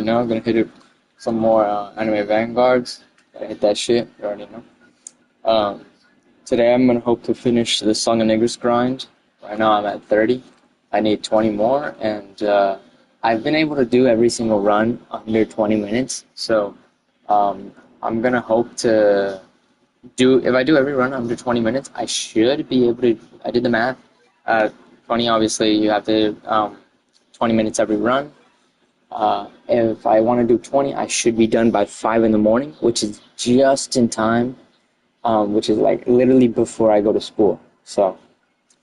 know. I'm gonna hit it some more anime vanguards. Gotta hit that shit. You already know. Um, Today I'm gonna hope to finish the Song and Igris grind. Right now I'm at 30. I need 20 more, and I've been able to do every single run under 20 minutes. So I'm gonna hope to do. If I do every run under 20 minutes, I should be able to. I did the math. 20 obviously you have to 20 minutes every run. If I want to do 20, I should be done by 5 in the morning, which is just in time, which is like literally before I go to school. So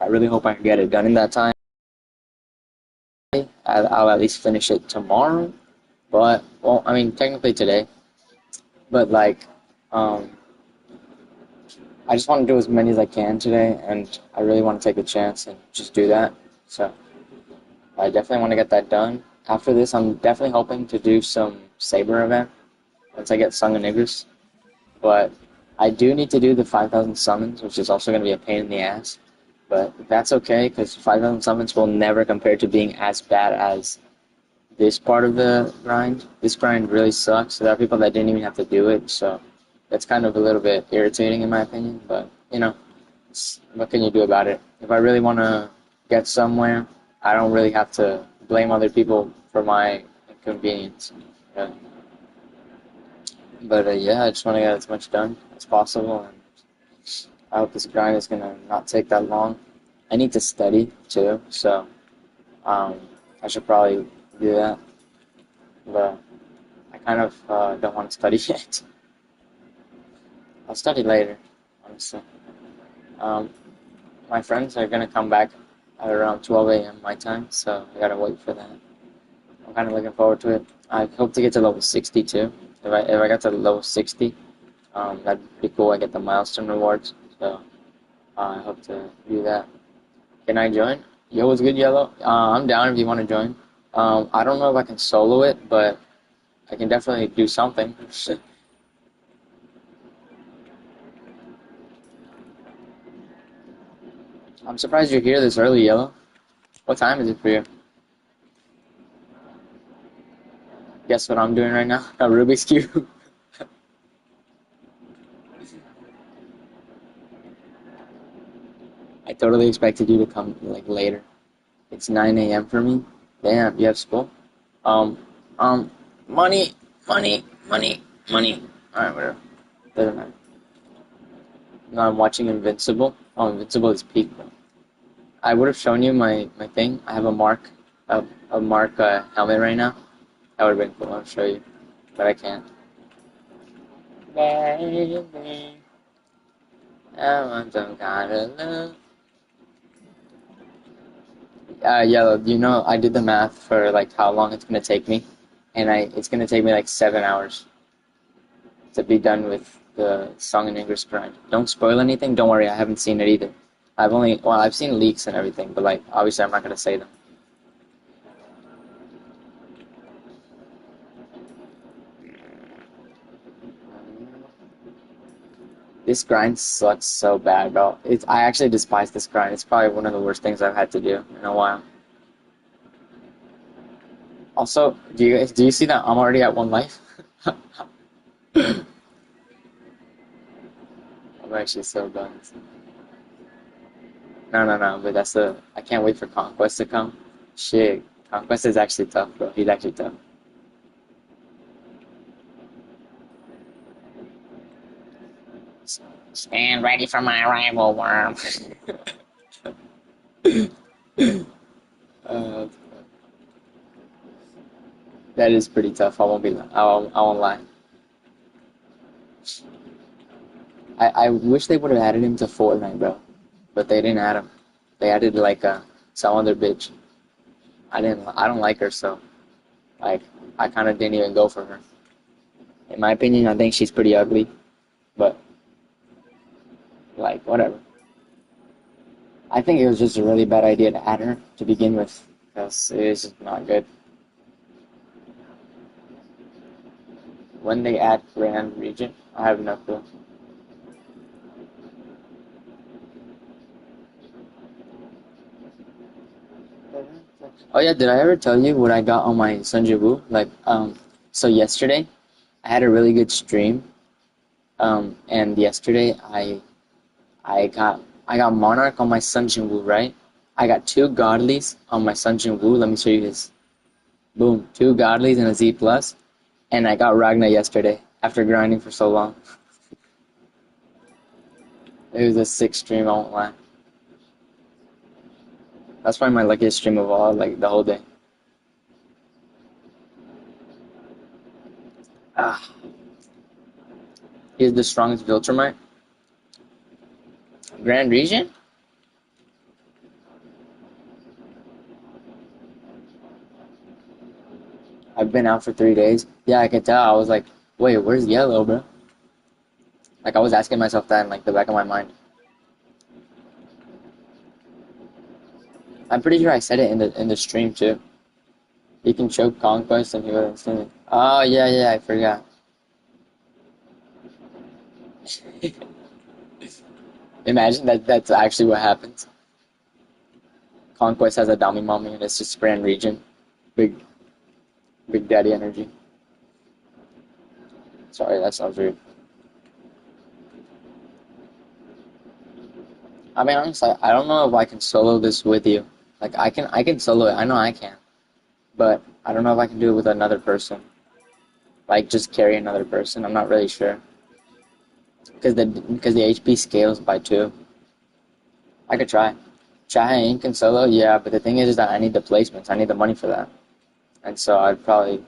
I really hope I can get it done in that time. I'll at least finish it tomorrow. But, well, I mean, technically today. But, like, um, I just want to do as many as I can today, and I really want to take a chance and just do that. So I definitely want to get that done. After this, I'm definitely hoping to do some Saber event once I get Sung and Igris. But I do need to do the 5,000 summons, which is also going to be a pain in the ass. But that's okay, because 5,000 summons will never compare to being as bad as this part of the grind. This grind really sucks. There are people that didn't even have to do it, so that's kind of a little bit irritating in my opinion. But, you know, what can you do about it? If I really want to get somewhere, I don't really have to blame other people for my inconvenience. Yeah. But yeah, I just want to get as much done as possible, and I hope this grind is gonna not take that long. I need to study too, so um, I should probably do that. But I kind of don't want to study yet. I'll study later, honestly. Um, my friends are gonna come back at around 12 a.m. my time, so I gotta wait for that. I'm kind of looking forward to it. I hope to get to level 60 too. If I got to level 60, that'd be cool. I get the milestone rewards, so I hope to do that. Can I join? Yo, what's good, Yellow? I'm down if you want to join. I don't know if I can solo it, but I can definitely do something. I'm surprised you're here this early, Yellow. What time is it for you? Guess what I'm doing right now? A Rubik's Cube. I totally expected you to come like later. It's 9 a.m. for me. Damn, you have school? Um, um, money, money, money, money. Alright, whatever. Doesn't matter. No, I'm watching Invincible. Oh, Invincible is peak, bro. I would have shown you my thing. I have a Mark helmet right now. That would have been cool. I'll show you, but I can't. Baby, I want some kind of love. Yellow, you know, I did the math for like how long it's gonna take me, and it's gonna take me like 7 hours to be done with the Song and English grind. Don't spoil anything. Don't worry, I haven't seen it either. I've seen leaks and everything, but like obviously I'm not gonna say them. This grind sucks so bad, bro. I actually despise this grind. It's probably one of the worst things I've had to do in a while. Also, do you see that I'm already at one life? I'm actually so done. No, no, no. But I can't wait for Conquest to come. Shit, Conquest is actually tough, bro. He's actually tough. Stand ready for my arrival, worm. uh, that is pretty tough. I won't lie. I wish they would have added him to Fortnite, bro. But they didn't add him. They added like some other bitch. I don't like her, so like I kind of didn't even go for her. In my opinion, I think she's pretty ugly, but like whatever. I think it was just a really bad idea to add her to begin with, because it is just not good. When they add Grand Region, I have no clue. Oh yeah, did I ever tell you what I got on my Sunjibu? Like, So yesterday, I had a really good stream. And yesterday I got I got Monarch on my Sun Jin Woo, right? I got two Godlies on my Sun Jin Woo. Let me show you his. Boom, two Godlies and a Z plus, and I got Ragna yesterday after grinding for so long. It was a sick stream, I won't lie. That's probably my luckiest stream of all, like the whole day. Ah, he's the strongest Viltrumite. Grand Region? I've been out for 3 days. Yeah, I could tell. I was like, wait, where's Yellow, bro? Like I was asking myself that in like the back of my mind. I'm pretty sure I said it in the stream too. You can choke Conquest and he would instantly. Oh yeah, yeah, I forgot. Imagine that's actually what happens. Conquest has a dummy mommy and it's just Grand Region. Big Big Daddy energy. Sorry, that sounds rude. I mean honestly, I don't know if I can solo this with you. Like I can solo it, I know I can. But I don't know if I can do it with another person. Like just carry another person. I'm not really sure. Because the HP scales by 2. I could try. Chai Ink and solo, yeah, but the thing is that I need the placements. I need the money for that. And so I'd probably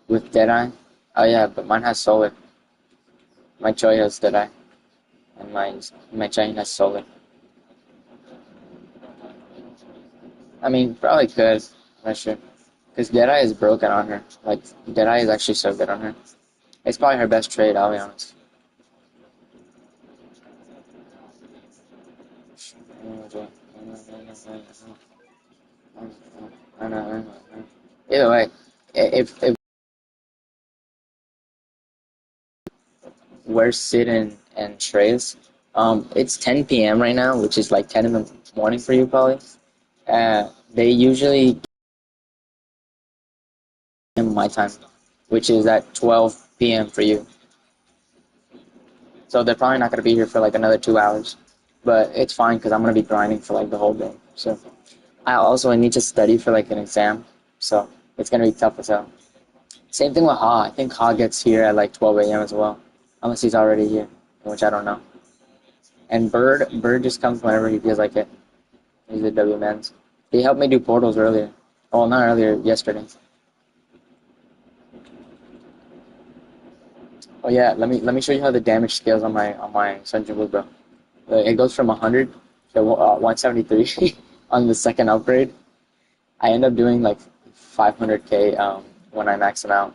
with Deadeye. Oh yeah, but mine has solar. My Choi has Deadeye. And my chain has solar. I mean probably could. I'm not sure. Because Deadeye is broken on her. Like Deadeye is actually so good on her. It's probably her best trade, I'll be honest. Either way, if we're Sid and Trace, it's 10 p.m. right now, which is like 10 in the morning for you probably. They usually in my time, which is at 12 p.m. for you. So they're probably not gonna be here for like another 2 hours, but it's fine because I'm gonna be grinding for like the whole day. So I need to study for like an exam, so it's gonna be tough as hell. Same thing with Ha. I think Ha gets here at like 12 a.m. as well, unless he's already here, which I don't know. And Bird just comes whenever he feels like it. He's a W Mans. He helped me do portals earlier. Well, not earlier, yesterday. Oh yeah, let me show you how the damage scales on my Sunjin Wu, bro. It goes from 100 to 173 on the second upgrade. I end up doing like 500k when I max them out.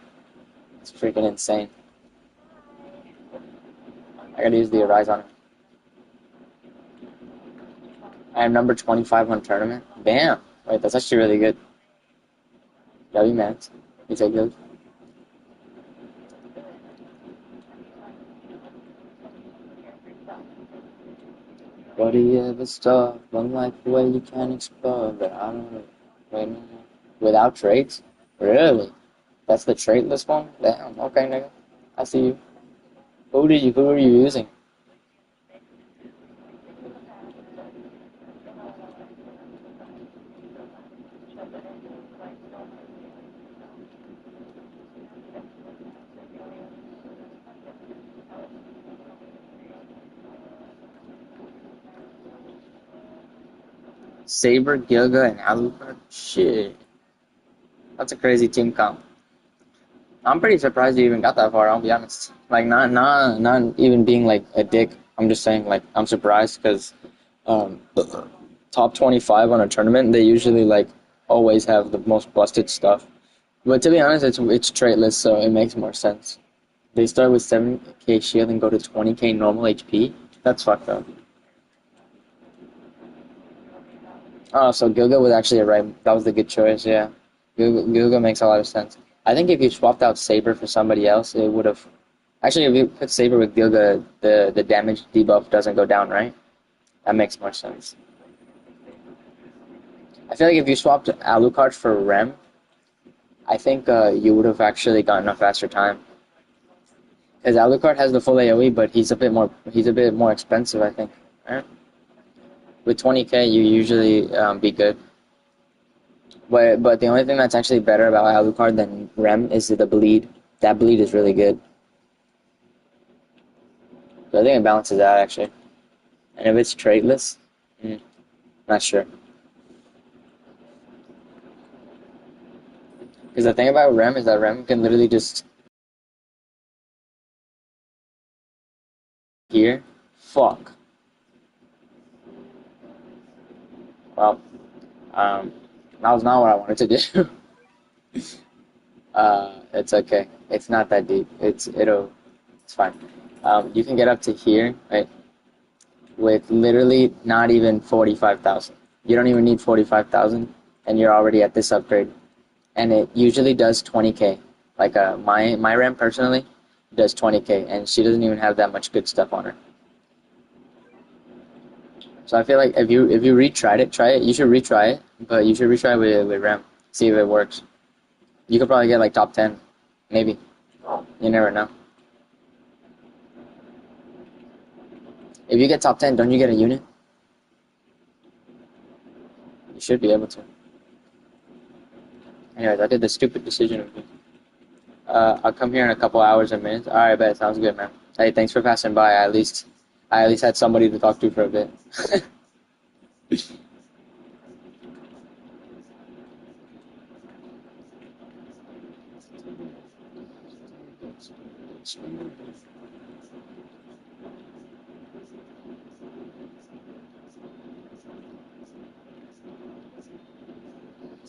It's freaking insane. I gotta use the Arise on it. I am number 25 on tournament. Damn. Wait, that's actually really good. W Max. You take those? What do you ever start? One life away you can explore, but I don't know. Wait, no, no. Without traits? Really? That's the traitless one? Damn, okay, nigga. I see you. Who are you using? Saber, Gilga, and Alucard? Shit. That's a crazy team comp. I'm pretty surprised you even got that far, I'll be honest. Like, not even being like a dick. I'm just saying, like, I'm surprised because the top 25 on a tournament, they usually, like, always have the most busted stuff. But to be honest, it's traitless, so it makes more sense. They start with 7k shield and go to 20k normal HP. That's fucked up. Oh, so Gilga was actually a right. That was the good choice. Yeah, Gilga makes a lot of sense. I think if you swapped out Saber for somebody else, it would have. Actually, if you put Saber with Gilga, the damage debuff doesn't go down, right? That makes more sense. I feel like if you swapped Alucard for Rem, I think you would have actually gotten a faster time. Because Alucard has the full AoE, but he's a bit more expensive, I think. Right? With 20k, you usually be good. But the only thing that's actually better about Alucard than Rem is the bleed. That bleed is really good. So I think it balances out actually. And if it's traitless, not sure. Because the thing about Rem is that Rem can literally just here. Fuck. Well, that was not what I wanted to do. It's okay. It's not that deep. It's fine. You can get up to here, right? With literally not even 45,000. You don't even need 45,000, and you're already at this upgrade. And it usually does 20k. Like my RAM personally does 20k, and she doesn't even have that much good stuff on her. So I feel like if you retried it, try it. You should retry it, but you should retry it with RAM. See if it works. You could probably get like top 10, maybe. You never know. If you get top 10, don't you get a unit? You should be able to. Anyways, I did the stupid decision of me. I'll come here in a couple hours and minutes. Alright, bet. Sounds good, man. Hey, thanks for passing by. I at least had somebody to talk to for a bit.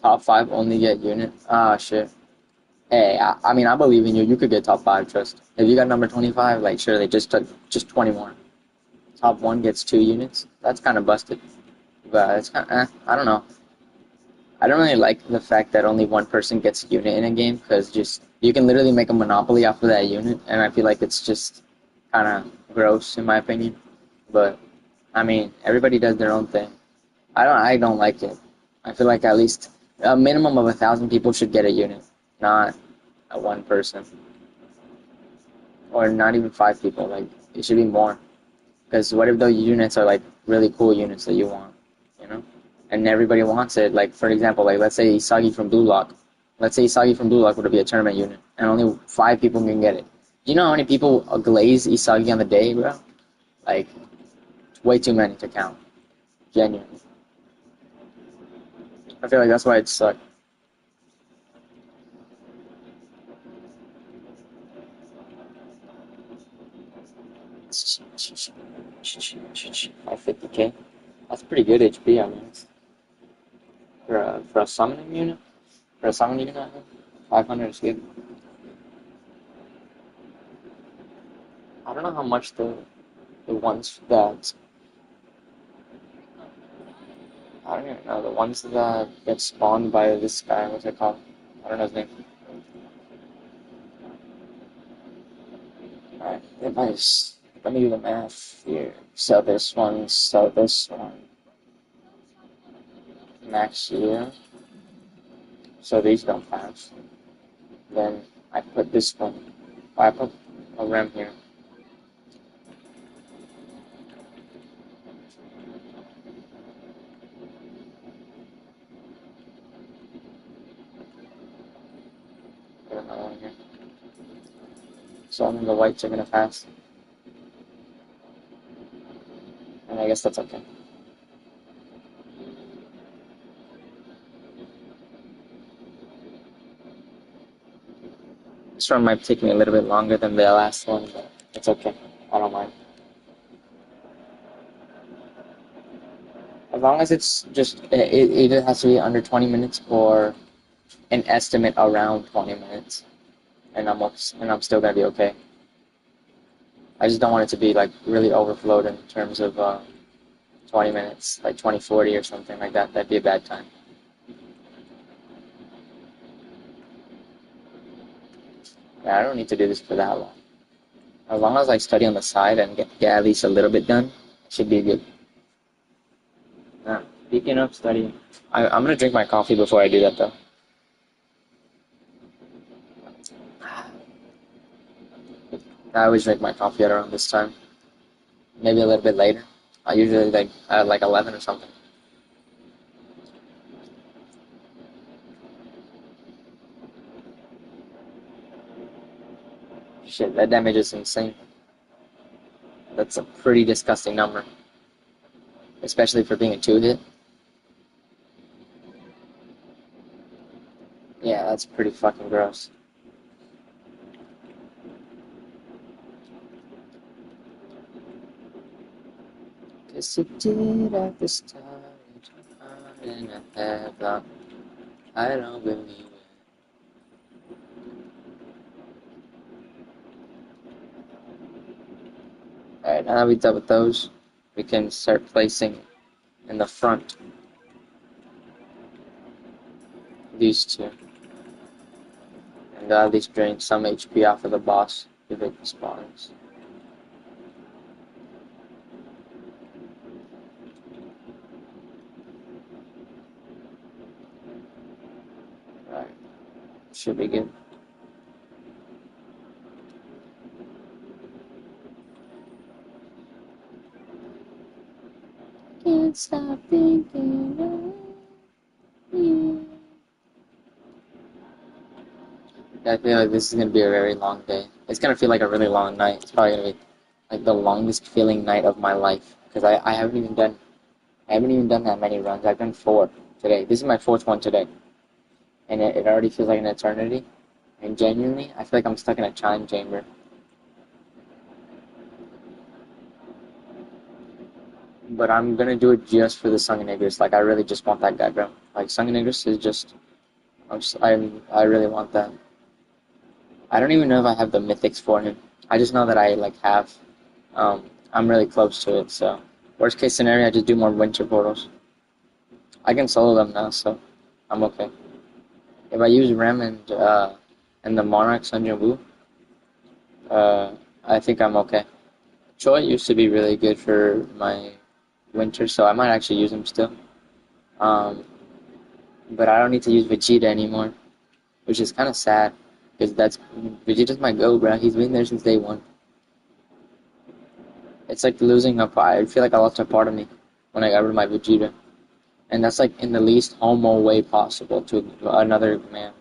Top 5 only get unit? Ah, shit. Hey, I mean, I believe in you. You could get top 5, trust. If you got number 25, like, surely just 20 more. Top 1 gets 2 units. That's kind of busted. But it's kind of, I don't know. I don't really like the fact that only one person gets a unit in a game, because just, you can literally make a monopoly off of that unit, and I feel like it's just kind of gross, in my opinion. But, I mean, everybody does their own thing. I don't like it. I feel like at least a minimum of 1,000 people should get a unit, not a one person, or not even 5 people. Like it should be more, because what if those units are like really cool units that you want, you know, and everybody wants it. Like for example, like let's say Isagi from Blue Lock. Let's say Isagi from Blue Lock would be a tournament unit, and only 5 people can get it. Do you know how many people glaze Isagi on the day, bro? Like, way too many to count. Genuinely. I feel like that's why it sucked. At 50k, that's pretty good HP. I mean, for a summoning unit, I think 500 is good. I don't know how much the ones that I don't even know the ones that get spawned by this guy. What's it called? I don't know his name. Alright, let me do the math here. Sell this one, max here. So these don't pass. Then I put this one. I put a RAM here. Put another one here. So only the whites are gonna pass. And I guess that's okay. This one might take me a little bit longer than the last one, but it's okay. I don't mind. As long as it's just, it either has to be under 20 minutes or an estimate around 20 minutes, and I'm still gonna be okay. I just don't want it to be like really overflowed in terms of 20 minutes, like 2040 or something like that. That'd be a bad time. Yeah, I don't need to do this for that long. As long as I study on the side and get at least a little bit done, it should be good. Speaking of studying, I'm gonna drink my coffee before I do that though. I always drink my coffee at around this time, maybe a little bit later. I usually like at like 11 or something. Shit, that damage is insane. That's a pretty disgusting number, especially for being a 2-hit. Yeah, that's pretty fucking gross. Guess it did at the start, and I have not. I don't believe it. Alright, now that we're done with those, we can start placing in the front these two. And at least drain some HP off of the boss if it spawns. Right, should be good. Can't stop thinking of you. I feel like this is gonna be a very long day. It's gonna feel like a really long night. It's probably gonna be like the longest feeling night of my life because I haven't even done that many runs. I've done 4 today. This is my 4th one today, and it already feels like an eternity. And genuinely, I feel like I'm stuck in a time chamber. But I'm gonna do it just for the Sung and Igris. Like I really just want that guy, bro. Like Sung and Igris is just, I really want that. I don't even know if I have the mythics for him. I just know that I like have. I'm really close to it. So worst case scenario, I just do more winter portals. I can solo them now, so I'm okay. If I use Rem and the Monarch Sun Jin Woo, I think I'm okay. Choi used to be really good for my winter, so I might actually use him still. Um, but I don't need to use Vegeta anymore, which is kind of sad because that's Vegeta's my go, bro. He's been there since day one. It's like losing a part. I feel like I lost a part of me when I got rid of my Vegeta, and that's like in the least homo way possible to another man.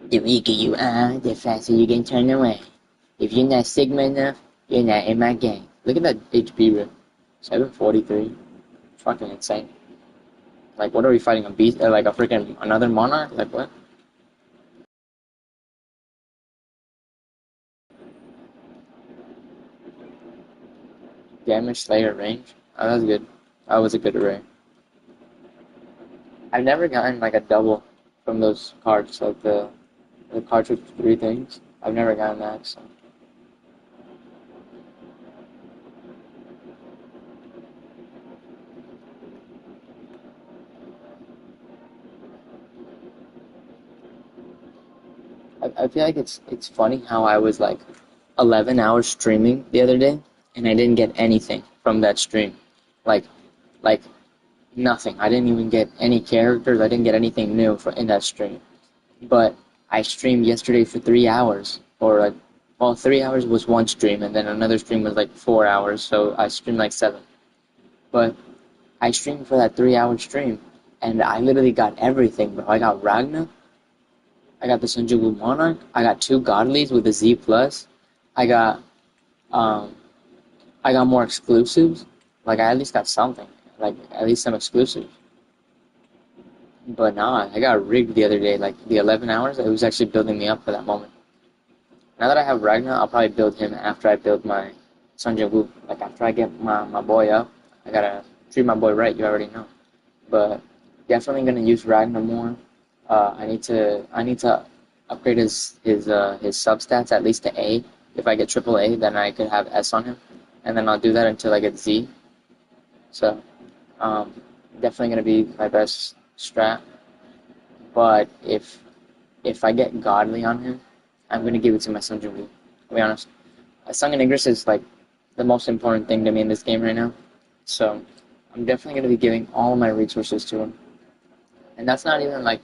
The weaker you are, the faster you can turn away. If you're not Sigma enough, you're not in my game. Look at that HP rip. 743. Fucking insane. Like, what are we fighting? A beast? Like a freaking another monarch? Like, what? Damage Slayer range? Oh, that was good. That was a good array. I've never gotten like a double from those cards, like the cards with 3 things. I've never gotten that, so. I feel like it's funny how I was like 11 hours streaming the other day, and I didn't get anything from that stream. Like, like nothing. I didn't even get any characters. I didn't get anything new in that stream. But I streamed yesterday for 3 hours, or like, well, 3 hours was one stream, and then another stream was like 4 hours. So I streamed like 7. But I streamed for that 3 hour stream, and I literally got everything. Bro, I got Ragna. I got the Sunjubu Monarch. I got 2 Godlies with a Z plus. I got um I got more exclusives. Like I at least got something. Like at least some exclusives. But nah, I got rigged the other day. Like the 11 hours, it was actually building me up for that moment. Now that I have Ragnar, I'll probably build him after I build my Sun Jin-woo. Like after I get my boy up, I gotta treat my boy right. You already know. But definitely gonna use Ragnar more. I need to upgrade his substats at least to A. If I get triple A, then I could have S on him, and then I'll do that until I get Z. So definitely gonna be my best strat. But if I get godly on him, I'm gonna give it to my Sun Jin-woo. I'll be honest. Sung and Igris is like the most important thing to me in this game right now. So I'm definitely gonna be giving all my resources to him. And that's not even like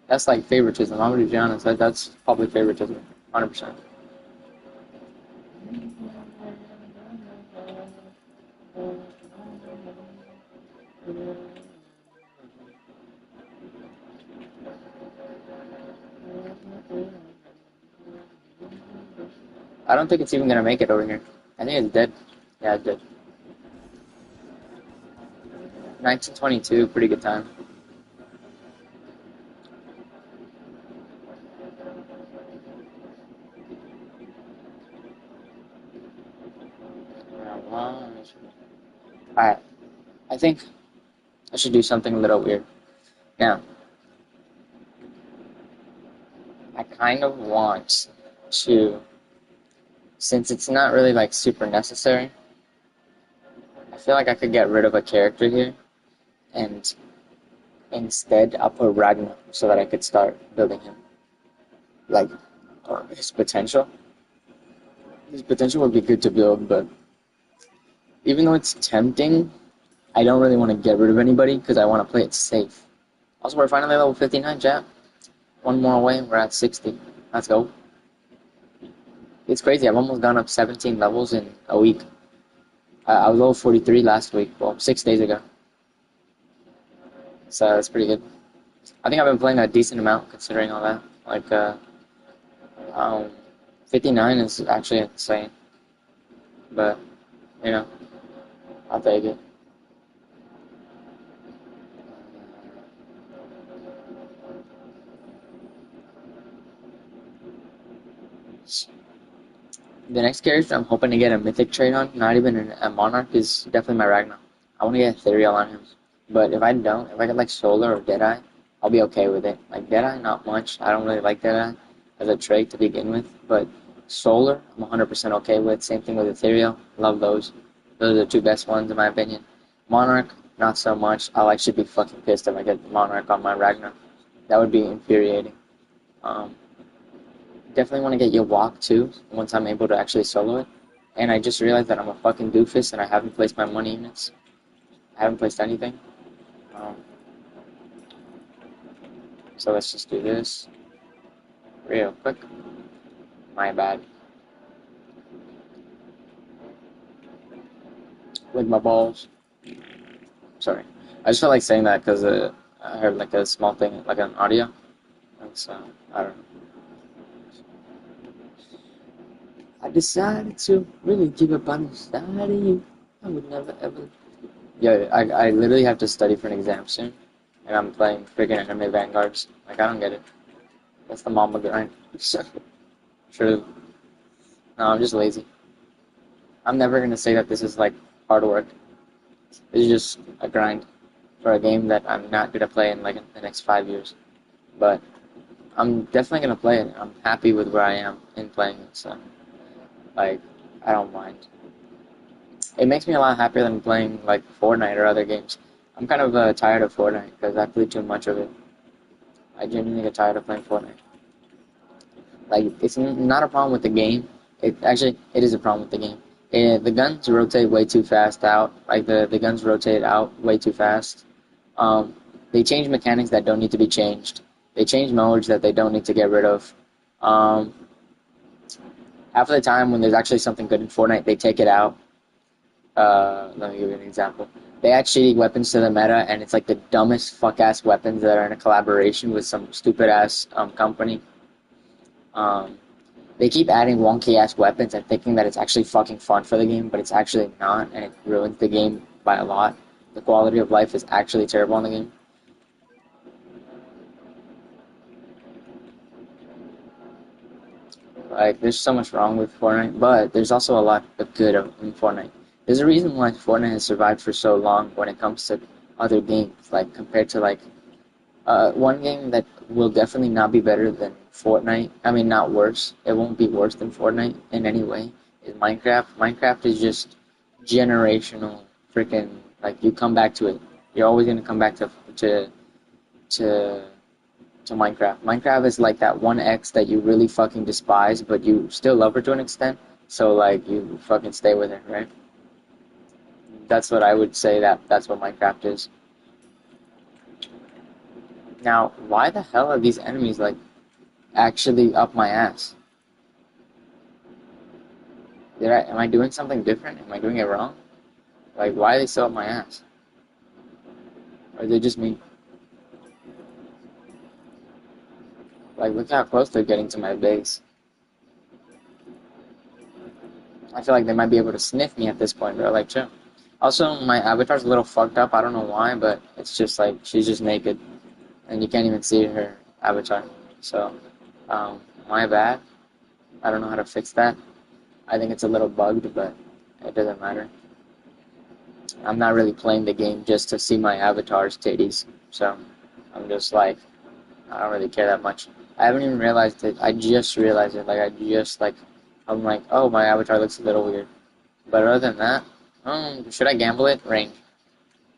That's like favoritism. I'm gonna be honest. That's probably favoritism, 100%. I don't think it's even gonna make it over here. I think it's dead. Yeah, it did. 1922, pretty good time. Alright, I think I should do something a little weird. Now, I kind of want to, since it's not really like super necessary, I feel like I could get rid of a character here, and instead I'll put Ragnar so that I could start building him. Like, his potential. His potential would be good to build, but even though it's tempting, I don't really want to get rid of anybody because I want to play it safe. Also, we're finally level 59, chat. One more away, we're at 60. Let's go. It's crazy, I've almost gone up 17 levels in a week. I was level 43 last week, well, 6 days ago. So that's pretty good. I think I've been playing a decent amount considering all that. Like, 59 is actually insane. But, you know, I'll take it. The next character I'm hoping to get a mythic trait on, not even a monarch, is definitely my Ragnar. I want to get ethereal on him. But if I don't, if I get like solar or deadeye, I'll be okay with it. Like deadeye, not much. I don't really like deadeye as a trait to begin with. But solar, I'm 100% okay with. Same thing with ethereal. Love those. Those are the two best ones in my opinion. Monarch, not so much. I'll actually be fucking pissed if I get monarch on my Ragnar. That would be infuriating. Definitely want to get your walk too once I'm able to actually solo it. And I just realized that I'm a fucking doofus and I haven't placed my money units. I haven't placed anything. So let's just do this real quick. My bad. Lick my balls. Sorry. I just felt like saying that because I heard like a small thing, like an audio. And so, I don't know. I decided to really give up on the side of you. I would never ever. Yeah, I literally have to study for an exam soon. And I'm playing freaking anime vanguards. Like, I don't get it. That's the mama grind. True. No, I'm just lazy. I'm never gonna say that this is like hard work. This is just a grind for a game that I'm not gonna play in like in the next 5 years. But I'm definitely gonna play it. I'm happy with where I am in playing it, so like I don't mind. It makes me a lot happier than playing like Fortnite or other games. I'm kind of tired of Fortnite because I play too much of it. I genuinely get tired of playing Fortnite. Like it's not a problem with the game. It is a problem with the game. The guns rotate way too fast out. Like the guns rotate out way too fast. They change mechanics that don't need to be changed. They change modes that they don't need to get rid of. Half of the time when there's actually something good in Fortnite, they take it out. Let me give you an example. They add cheating weapons to the meta, and it's like the dumbest fuck-ass weapons that are in a collaboration with some stupid-ass company. They keep adding wonky-ass weapons and thinking that it's actually fucking fun for the game, but it's actually not, and it ruins the game by a lot. The quality of life is actually terrible in the game. Like, there's so much wrong with Fortnite, but there's also a lot of good in Fortnite. There's a reason why Fortnite has survived for so long when it comes to other games, like, compared to, like, one game that will definitely not be better than Fortnite, I mean, not worse, it won't be worse than Fortnite in any way, is Minecraft. Minecraft is just generational freaking, like, you come back to it. You're always going to come back to Minecraft. Minecraft is like that one ex that you really fucking despise, but you still love her to an extent, so, like, you fucking stay with her, right? That's what I would say that's what Minecraft is. Now, why the hell are these enemies, like, actually up my ass? Am I doing something different? Am I doing it wrong? Like, why are they so up my ass? Or are they just me? Like, look how close they're getting to my base. I feel like they might be able to sniff me at this point, bro. Like, chill. Also, my avatar's a little fucked up. I don't know why, but it's just like, she's just naked. And you can't even see her avatar. So, my bad. I don't know how to fix that. I think it's a little bugged, but it doesn't matter. I'm not really playing the game just to see my avatar's titties. So, I'm just like, I don't really care that much. I haven't even realized it. I just realized it. I'm like, oh, my avatar looks a little weird. But other than that, should I gamble it? Range.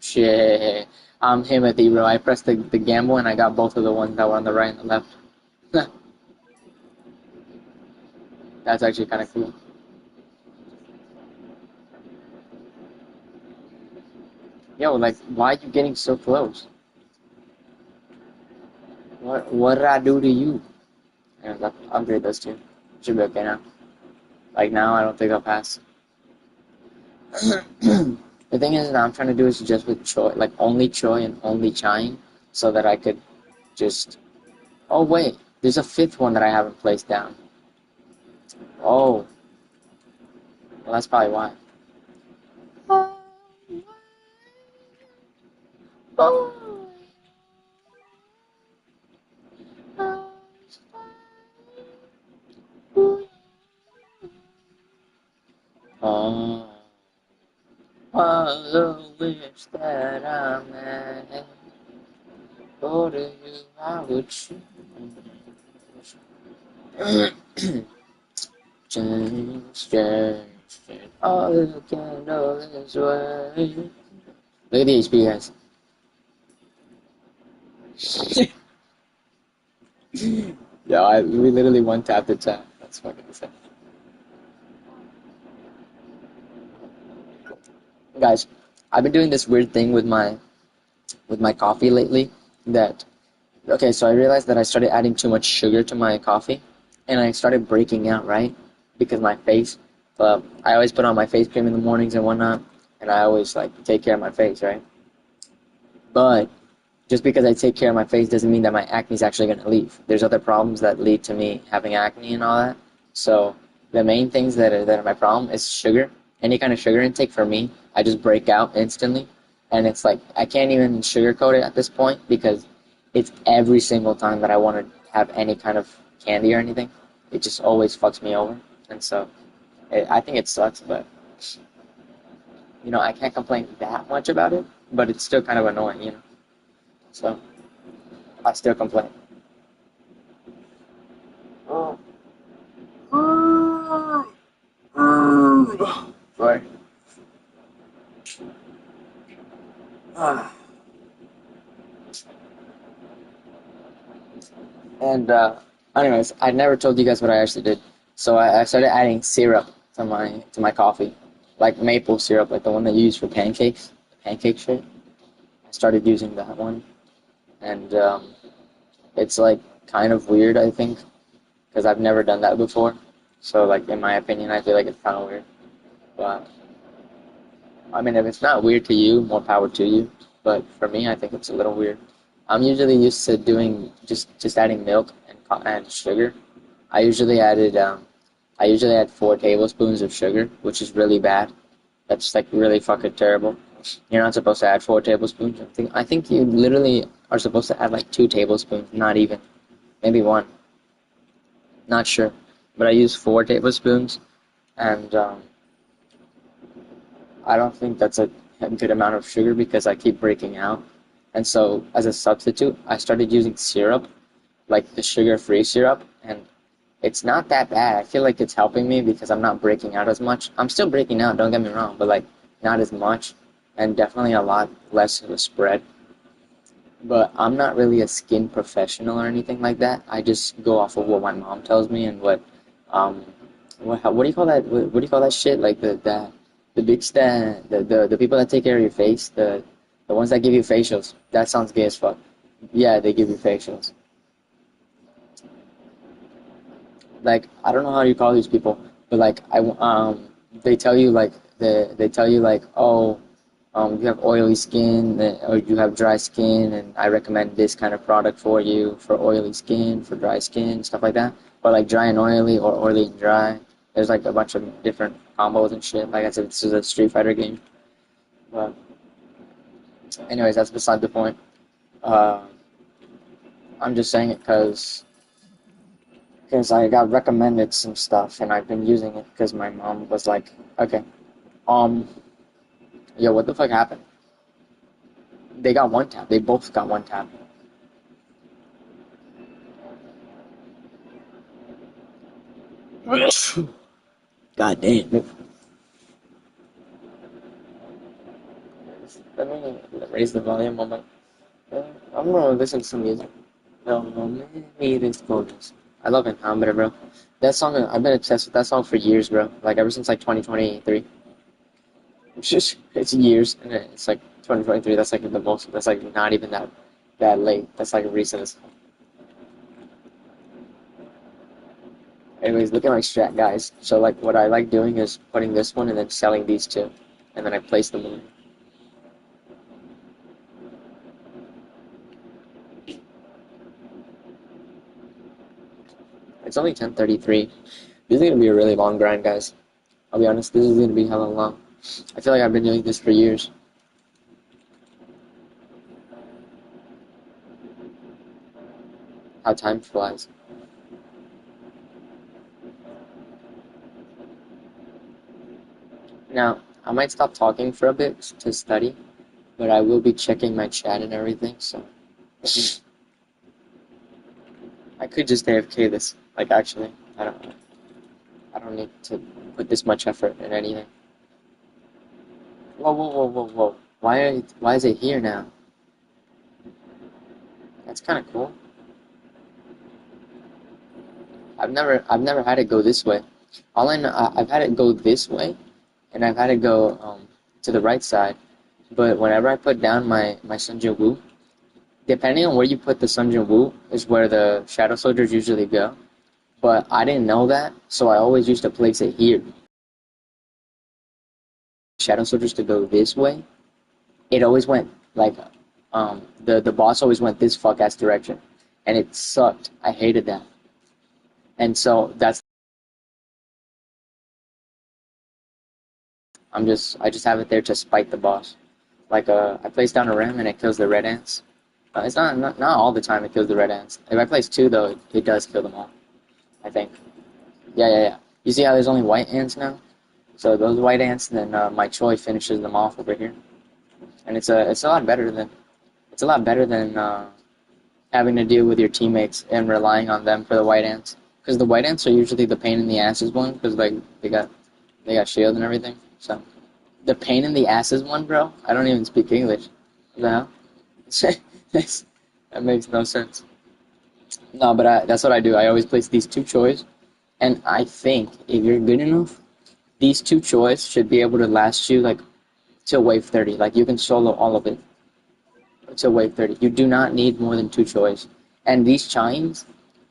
Shit. I'm Timothy, bro. I pressed the gamble and I got both of the ones that were on the right and the left. That's actually kind of cool. Yo, like, why are you getting so close? What did I do to you? Yeah, I'll upgrade those two. Should be okay now. Like now, I don't think I'll pass. The thing is that I'm trying to do is just with Choi, like only Choi and only Chine, so that I could just. Oh wait, there's a fifth one that I haven't placed down. Oh, well that's probably why. Oh, I wish that I met. Go to you, I would choose. Change. All you can do is wait. Look at the HP, guys. Yeah, we literally one tap to tap. That's fucking insane. Guys, I've been doing this weird thing with my coffee lately. That okay, so I realized that I started adding too much sugar to my coffee, and I started breaking out, right? Because my face. I always put on my face cream in the mornings and whatnot, and I always like take care of my face, right? But just because I take care of my face doesn't mean that my acne is actually going to leave. There's other problems that lead to me having acne and all that. So the main things that are my problem is sugar. Any kind of sugar intake for me, I just break out instantly. And it's like, I can't even sugarcoat it at this point because it's every single time that I want to have any kind of candy or anything. It just always fucks me over. And so I think it sucks, but I can't complain that much about it, but it's still kind of annoying. So I still complain. Sorry. And anyways, I never told you guys what I actually did. So I started adding syrup to my coffee, like maple syrup, like the one that you use for pancakes, pancake shit. I started using that one, and it's like kind of weird, I think, because I've never done that before. So like in my opinion, I feel like it's kind of weird. But I mean, if it's not weird to you, more power to you. But for me, I think it's a little weird. I'm usually used to doing just adding milk and sugar. I usually add 4 tablespoons of sugar, which is really bad. That's like really fucking terrible. You're not supposed to add 4 tablespoons. I think you literally are supposed to add like 2 tablespoons, not even, maybe one. Not sure, but I use 4 tablespoons, and I don't think that's a good amount of sugar because I keep breaking out. And so, as a substitute, I started using syrup, like the sugar-free syrup, and it's not that bad. I feel like it's helping me because I'm not breaking out as much. I'm still breaking out, don't get me wrong, but like not as much, and definitely a lot less of a spread. But I'm not really a skin professional or anything like that. I just go off of what my mom tells me and um, what do you call that? What do you call that shit? Like the bitch that the people that take care of your face, the ones that give you facials. That sounds gay as fuck. Yeah, they give you facials. Like I don't know how you call these people, but like they tell you like they tell you like, oh, you have oily skin or you have dry skin, and I recommend this kind of product for you for oily skin, for dry skin, stuff like that. Or like dry and oily or oily and dry. There's like a bunch of different combos and shit. Like I said, this is a Street Fighter game. But anyways, that's beside the point. Uh, I'm just saying it because I got recommended some stuff and I've been using it because my mom was like, okay, um, yo, what the fuck happened? They got one tap. They both got one tap. God damn. Let me raise the volume on my. I'm gonna listen to some music. No, no, maybe this bonus. I love Enjambre, bro. That song, I've been obsessed with that song for years, bro. Like ever since like 2023. It's years, and it's like 2023. That's like the most. That's like not even that late. That's like recent as hell. Anyways, look at my strat, guys. So like, what I like doing is putting this one and then selling these two, and then I place them in. It's only 10:33. This is gonna be a really long grind, guys. I'll be honest. This is gonna be hella long. I feel like I've been doing this for years. How time flies. Now, I might stop talking for a bit to study, but I will be checking my chat and everything. So I could just AFK this. Like actually, I don't need to put this much effort in anything. Whoa, whoa, whoa, whoa, whoa. Why is it here now? That's kind of cool. I've never had it go this way. All I know, I've had it go this way, and I've had it go to the right side. But whenever I put down my Sun Jin Woo, depending on where you put the Sun Jin Woo is where the Shadow Soldiers usually go. But I didn't know that, so I always used to place it here. Shadow Soldiers to go this way. It always went like the boss always went this fuck ass direction, and it sucked. I hated that, and so that's I just have it there to spite the boss. Like I place down a ram and it kills the red ants. It's not all the time it kills the red ants. If I place two though, it does kill them all. I think. Yeah. You see how there's only white ants now? So those white ants, then my Choi finishes them off over here, and it's a lot better than having to deal with your teammates and relying on them for the white ants. Because the white ants are usually the pain in the asses one, because like they got shield and everything. So the pain in the asses one, bro. I don't even speak English. What the hell? That makes no sense. No, but that's what I do. I always place these two choice, and I think if you're good enough, these two choice should be able to last you like till wave 30. Like you can solo all of it till wave 30. You do not need more than two choice. And these chimes,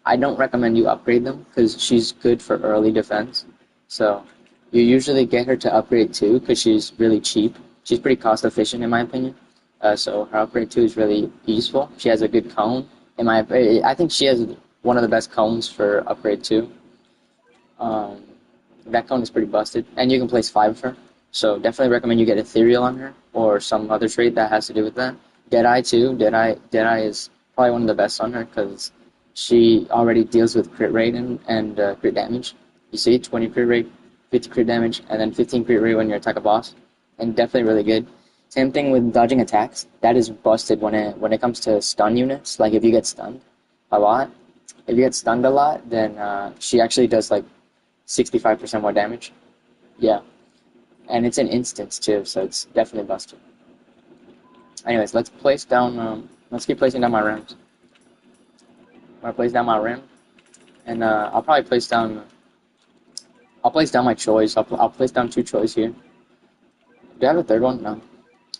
I don't recommend you upgrade them because she's good for early defense. So you usually get her to upgrade 2 because she's really cheap. She's pretty cost efficient in my opinion. So her upgrade 2 is really useful. She has a good cone. I think she has one of the best cones for upgrade 2. Um, that cone is pretty busted, and you can place 5 of her. So definitely recommend you get Ethereal on her or some other trait that has to do with that. Deadeye too. Deadeye is probably one of the best on her because she already deals with crit rate and crit damage. You see, 20 crit rate, 50 crit damage, and then 15 crit rate when you attack a boss, and definitely really good. Same thing with dodging attacks. That is busted when it comes to stun units. Like if you get stunned a lot, if you get stunned a lot, then she actually does like 65% more damage. Yeah, and it's an instance too, so it's definitely busted. Anyways, let's place down. Let's keep placing down my rims. I'm gonna place down my rim, and I'll probably place down. I'll place down my choice. I'll place down 2 choice here. Do I have a third one? No,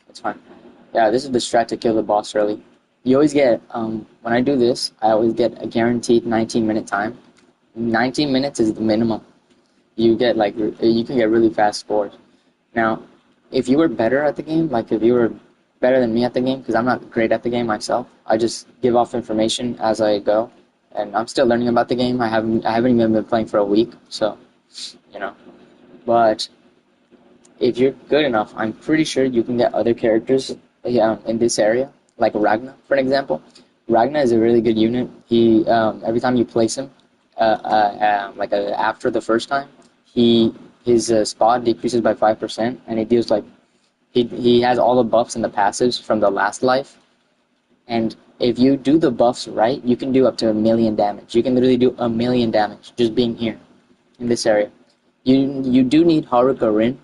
it's fine. Yeah, this is the strat to kill the boss early. You always get, when I do this, I always get a guaranteed 19-minute time. 19 minutes is the minimum. You get like, you can get really fast scores. Now, if you were better at the game, like if you were better than me at the game, because I'm not great at the game myself, I just give off information as I go, and I'm still learning about the game. I haven't even been playing for a week, so you know. But if you're good enough, I'm pretty sure you can get other characters in this area, like Ragna, for an example. Ragna is a really good unit. He every time you place him, after the first time, his spot decreases by 5%, and he deals like he has all the buffs and the passives from the last life. And if you do the buffs right, you can do up to 1,000,000 damage. You can literally do 1,000,000 damage just being here in this area. You do need Haruka Rin,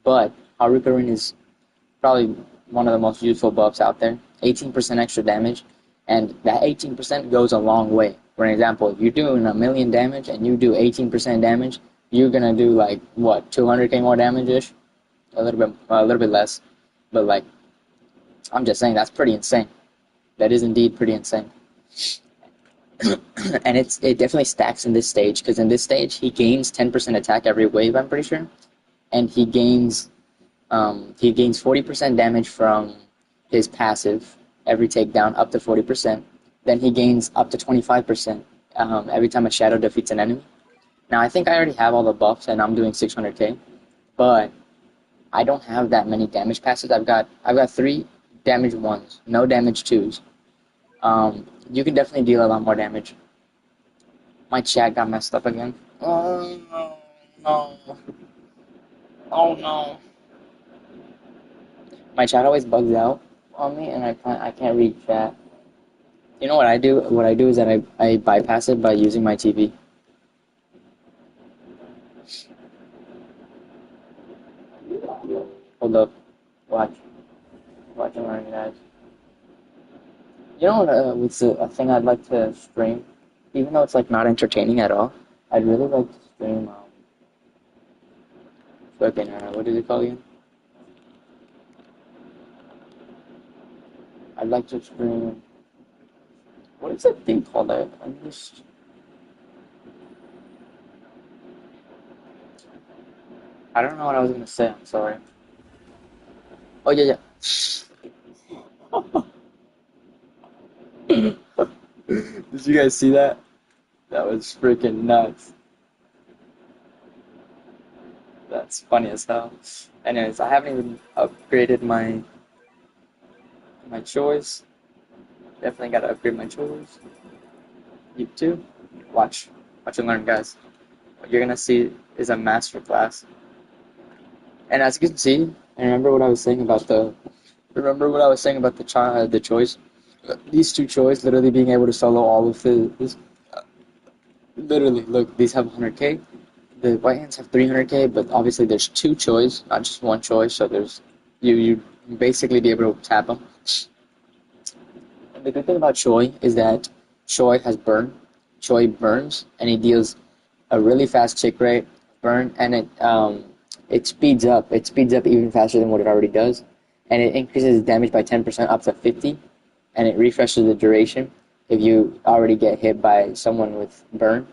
but Haruka Rin is probably one of the most useful buffs out there. 18% extra damage, and that 18% goes a long way. For an example, if you're doing 1,000,000 damage and you do 18% damage, you're gonna do like what, 200k more damage ish, a little bit less, but like I'm just saying that's pretty insane. That is indeed pretty insane. And it definitely stacks in this stage, because in this stage he gains 10% attack every wave, I'm pretty sure, and he gains 40% damage from his passive every takedown up to 40%. Then he gains up to 25% every time a shadow defeats an enemy. Now I think I already have all the buffs and I'm doing 600k, but I don't have that many damage passes. I've got 3 damage 1s, no damage 2s. You can definitely deal a lot more damage. My chat got messed up again. Oh no, no. Oh no. My chat always bugs out on me, and I can't read chat. You know what I do? What I do is that I bypass it by using my TV. Hold up. Watch. Watch and learn, guys. You know what? What's a thing I'd like to stream, even though it's like not entertaining at all. I'd really like to stream. What is it called again? I'd like to stream. What is that thing called? I don't know what I was gonna say. I'm sorry. Oh yeah, yeah. Did you guys see that? That was freaking nuts. That's funny as hell. Anyways, I haven't even upgraded my choice. Definitely gotta upgrade my choice. You too. Watch. Watch and learn, guys. What you're gonna see is a master class. And as you can see, and remember what I was saying about the choice. These two choice literally being able to solo all of this. Literally, look, these have 100k. The white hands have 300k, but obviously there's 2 choice, not just 1 choice. So there's you basically be able to tap them. And the good thing about Choi is that Choi has burn. Choi burns, and he deals a really fast tick rate burn, and it speeds up. It speeds up even faster than what it already does, and it increases damage by 10% up to 50, and it refreshes the duration if you already get hit by someone with burn.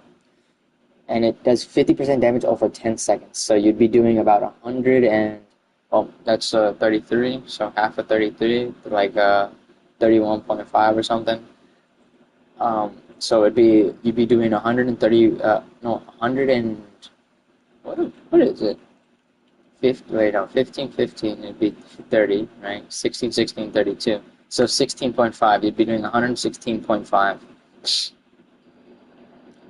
And it does 50% damage over 10 seconds. So you'd be doing about 100 and, well, that's 33, so half of 33, like 31.5 or something. So you'd be doing 130, no, 100 and, what is it? 50, wait, no, 15, 15, it'd be 30, right? 16, 16, 32. So 16.5, you'd be doing 116.5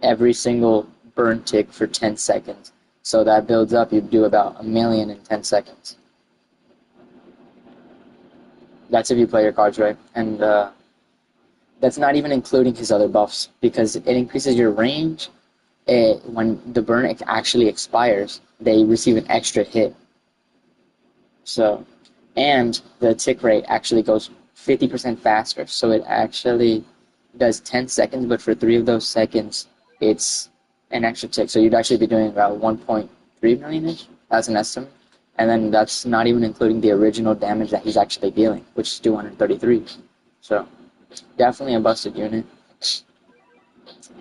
every single burn tick for 10 seconds. So that builds up, you'd do about 1,000,000 in 10 seconds. That's if you play your cards right. And that's not even including his other buffs, because it increases your range. When the burn actually expires, they receive an extra hit. So, and the tick rate actually goes 50% faster. So it actually does 10 seconds, but for 3 of those seconds, it's an extra tick. So you'd actually be doing about 1.3 million-ish as an estimate. And then that's not even including the original damage that he's actually dealing, which is 233. So Definitely a busted unit.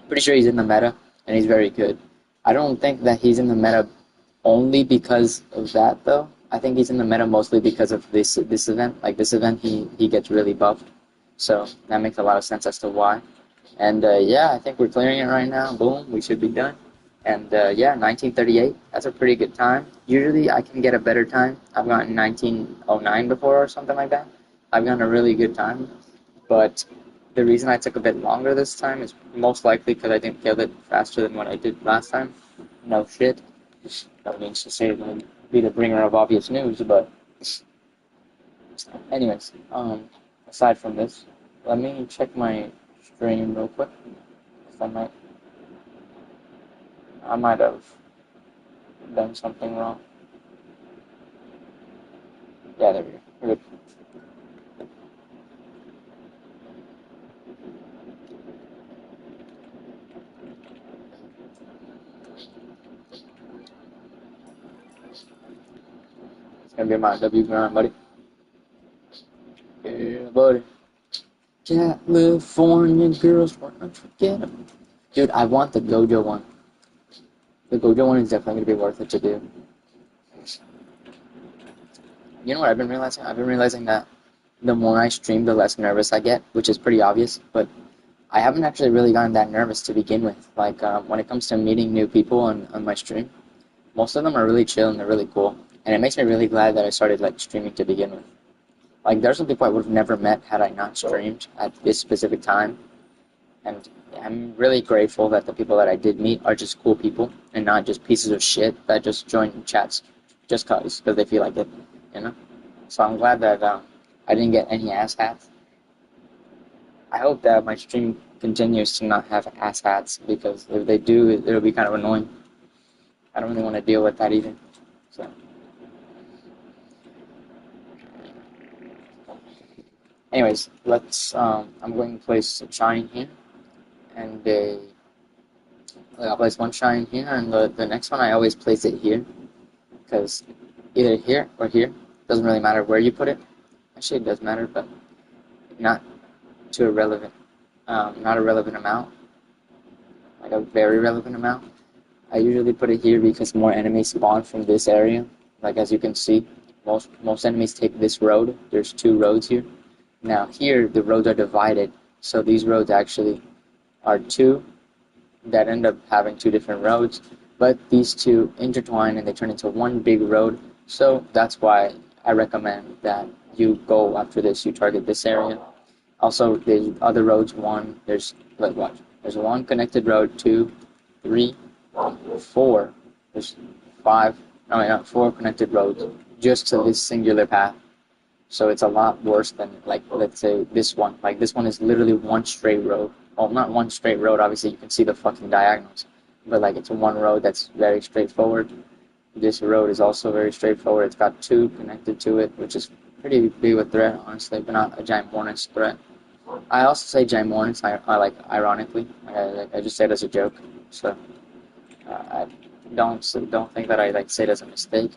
Pretty sure he's in the meta, and he's very good. I don't think that he's in the meta only because of that, though. I think he's in the meta mostly because of this event. Like this event, he gets really buffed, so that makes a lot of sense as to why. And yeah, I think we're clearing it right now. Boom, we should be done. And yeah, 1938. That's a pretty good time. Usually, I can get a better time. I've gotten 1909 before or something like that. I've gotten a really good time, but the reason I took a bit longer this time is most likely because I didn't kill it faster than what I did last time. No shit. That means to say that I'd be the bringer of obvious news, but anyways, aside from this, let me check my stream real quick. I might have done something wrong. Yeah, there we go. We're good. It's gonna be my W grind, buddy. Yeah, buddy. California girls were unforgettable. Dude, I want the Gojo one. The Gojo one is definitely gonna be worth it to do. You know what I've been realizing? I've been realizing that the more I stream, the less nervous I get, which is pretty obvious, but I haven't actually really gotten that nervous to begin with. Like, when it comes to meeting new people on my stream, most of them are really chill and they're really cool. And it makes me really glad that I started, like, streaming to begin with. Like, there's some people I would have never met had I not streamed at this specific time. And I'm really grateful that the people that I did meet are just cool people and not just pieces of shit that just join chats just because they feel like it, you know? So I'm glad that I didn't get any asshats. I hope that my stream continues to not have asshats because if they do, it'll be kind of annoying. I don't really want to deal with that either. So, anyways, let's. I'm going to place a shine here, and I'll place one shine here, and the next one I always place it here because either here or here doesn't really matter where you put it. Actually, it does matter, but not to a relevant, not a relevant amount, like a very relevant amount. I usually put it here because more enemies spawn from this area. Like as you can see, most enemies take this road. There's two roads here. Now here the roads are divided, so these roads actually are two that end up having two different roads, but these two intertwine and they turn into one big road. So that's why I recommend that you go after this, you target this area. Also, there's other roads. Like watch. There's one connected road, two, three, 4. There's 5. No, not 4 connected roads just to this singular path. So it's a lot worse than, like, let's say this one. Like, this one is literally one straight road. Well, not one straight road. Obviously, you can see the fucking diagonals. But, like, it's one road that's very straightforward. This road is also very straightforward. It's got 2 connected to it, which is pretty big of a threat, honestly, but not a ginormous threat. I also say ginormous, I like, ironically. I just say it as a joke. So, I don't think that I like say it as a mistake.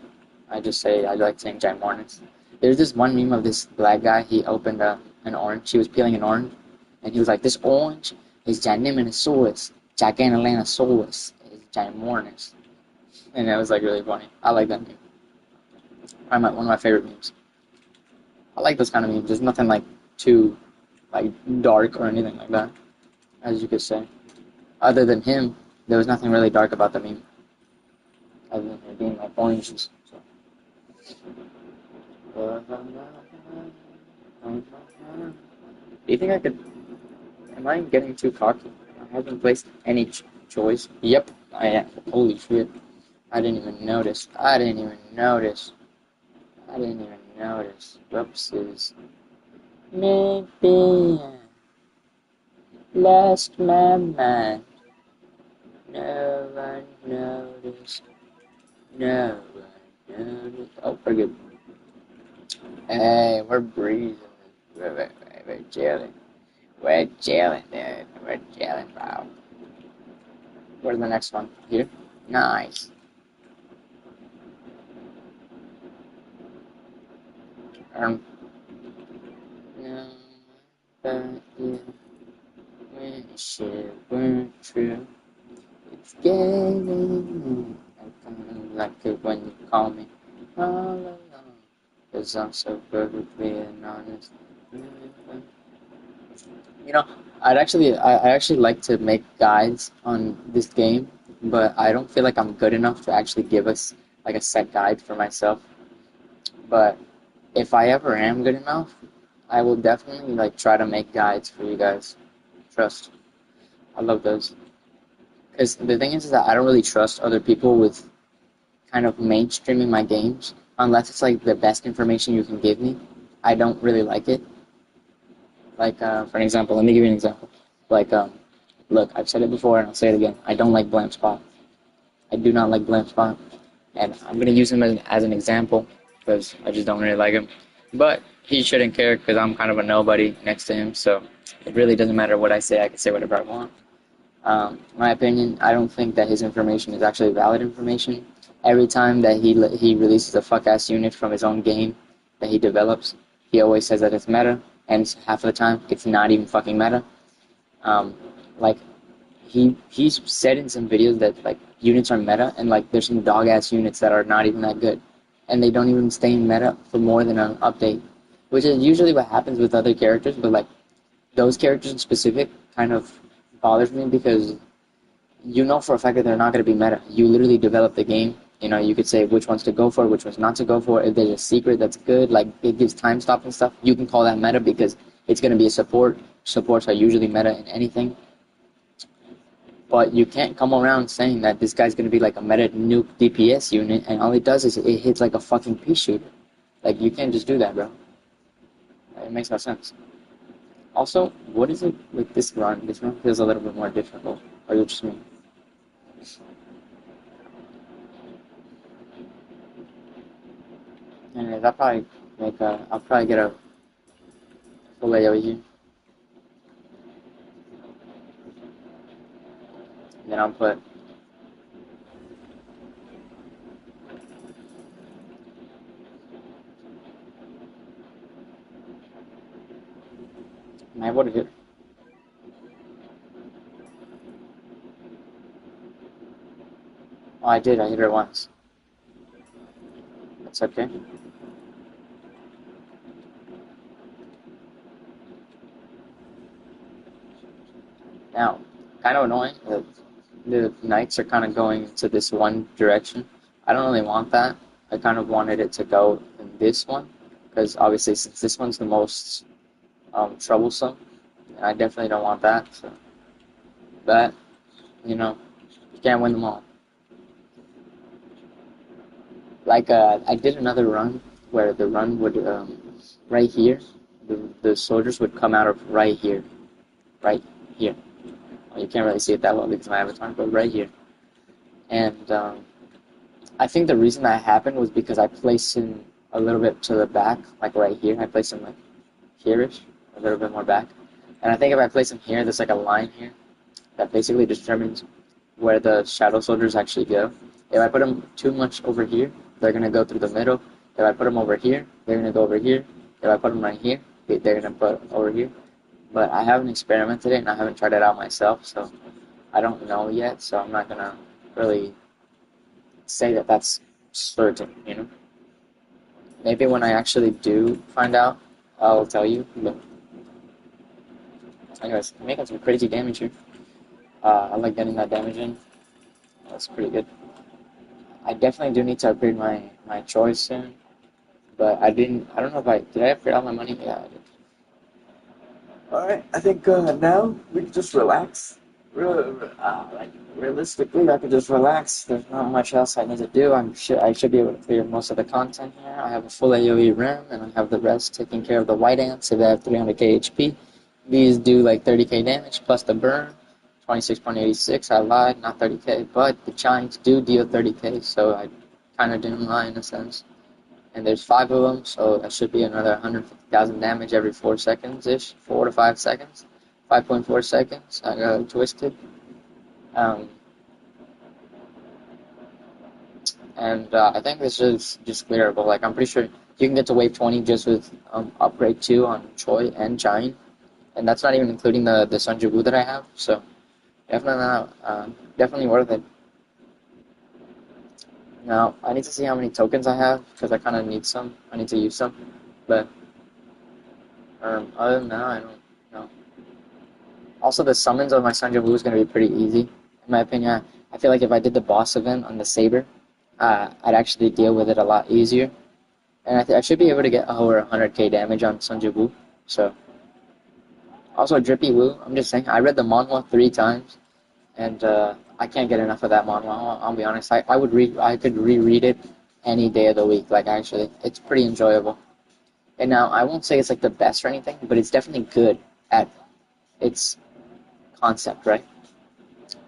I just say I like saying ginormous. There's this one meme of this black guy. He opened an orange. He was peeling an orange, and he was like, "This orange is ginormous, gigantosaurus, is ginormous," and that was like really funny. I like that meme. One of my favorite memes. I like those kind of memes. There's nothing like too like dark or anything like that, as you could say. Other than him, there was nothing really dark about the meme, other than it being like oranges. So. Do you think I could? Am I getting too cocky? I haven't placed any choice. Yep, I am. Holy shit! I didn't even notice. I didn't even notice. I didn't even notice. Whoopsies. Maybe I lost my mind. No one noticed. No one noticed. Oh, we're good. Hey, we're breezing. We're chilling. We're chilling, dude. We're chilling, bro. Where's the next one? Here? Nice. No, but you. Wish it weren't true. It's getting like it when you call me all alone. 'Cause I'm so perfectly and honest. You know, I actually like to make guides on this game, but I don't feel like I'm good enough to actually give us like a set guide for myself. But if I ever am good enough, I will definitely like try to make guides for you guys. Trust. I love those. Because the thing is that I don't really trust other people with kind of mainstreaming my games unless it's like the best information you can give me. I don't really like it. Like, for an example, let me give you an example. Like, look, I've said it before and I'll say it again. I don't like Blam Spot. I do not like Blam Spot. And I'm going to use him as an example because I just don't really like him. But he shouldn't care because I'm kind of a nobody next to him. So it really doesn't matter what I say. I can say whatever I want. My opinion, I don't think that his information is actually valid information. Every time that he releases a fuck-ass unit from his own game that he develops, he always says that it's meta, and half of the time, it's not even fucking meta. Um, like, he's said in some videos that, like, units are meta, and, like, there's some dog-ass units that are not even that good. And they don't even stay in meta for more than an update, which is usually what happens with other characters, but, like, those characters in specific kind of bothers me because you know for a fact that they're not going to be meta. You literally develop the game. You know, you could say which ones to go for, which ones not to go for. If there's a secret that's good, like it gives time stop and stuff, you can call that meta because it's going to be a support. Supports are usually meta in anything. But you can't come around saying that this guy's going to be like a meta nuke DPS unit, and all it does is it hits like a fucking pea shooter. Like, you can't just do that, bro. It makes no sense. Also, what is it with this run? This run feels a little bit more difficult. Or is it just me? Anyways, I'll probably get a full AoE here. Then I'll put am I able to hit? Oh, I did. I hit her once. That's okay. Now, kind of annoying that the knights are kind of going to this one direction. I don't really want that. I kind of wanted it to go in this one because obviously since this one's the most troublesome, I definitely don't want that. So, but you know, you can't win them all. Like I did another run where the run would right here, the soldiers would come out of right here, right here. Well, you can't really see it that well because of my avatar, but right here. And I think the reason that happened was because I placed him a little bit to the back, like right here. I placed him like here-ish, a little bit more back. And I think if I place him here, there's like a line here that basically determines where the shadow soldiers actually go. If I put them too much over here, they're going to go through the middle. If I put them over here, they're going to go over here. If I put them right here, they're going to put over here. But I haven't experimented it and I haven't tried it out myself, so I don't know yet. So I'm not going to really say that that's certain, you know? Maybe when I actually do find out, I'll tell you. But anyways, I'm making some crazy damage here. I like getting that damage in. That's pretty good. I definitely do need to upgrade my choice soon. But I don't know if did I upgrade all my money? Yeah, I did. Alright, I think now we can just relax. Realistically, I could just relax. There's not much else I need to do. I should be able to clear most of the content here. I have a full AoE RAM, and I have the rest taking care of the white ants if they have 300k HP. These do like 30k damage plus the burn. 26.86, I lied, not 30k, but the giants do deal 30k, so I kind of didn't lie in a sense. And there's 5 of them, so that should be another 150,000 damage every 4 seconds-ish, 4 to 5 seconds. 5.4 seconds, I got twisted. I think this is just clearable. Like, I'm pretty sure you can get to wave 20 just with upgrade 2 on Choi and Giant. and that's not even including the Sanjibu that I have. So definitely not, definitely worth it. Now I need to see how many tokens I have because I kind of need some. I need to use some, but other than that, I don't know. Also, the summons on my Sanjibu is going to be pretty easy, in my opinion. I feel like if I did the boss event on the Saber, I'd actually deal with it a lot easier. And I should be able to get over 100k damage on Sanjibu. So, also Drippy Woo, I'm just saying, I read the manhwa 3 times, and I can't get enough of that manhwa. I'll be honest. I could reread it any day of the week. Like actually, it's pretty enjoyable. And now I won't say it's like the best or anything, but it's definitely good at its concept, right?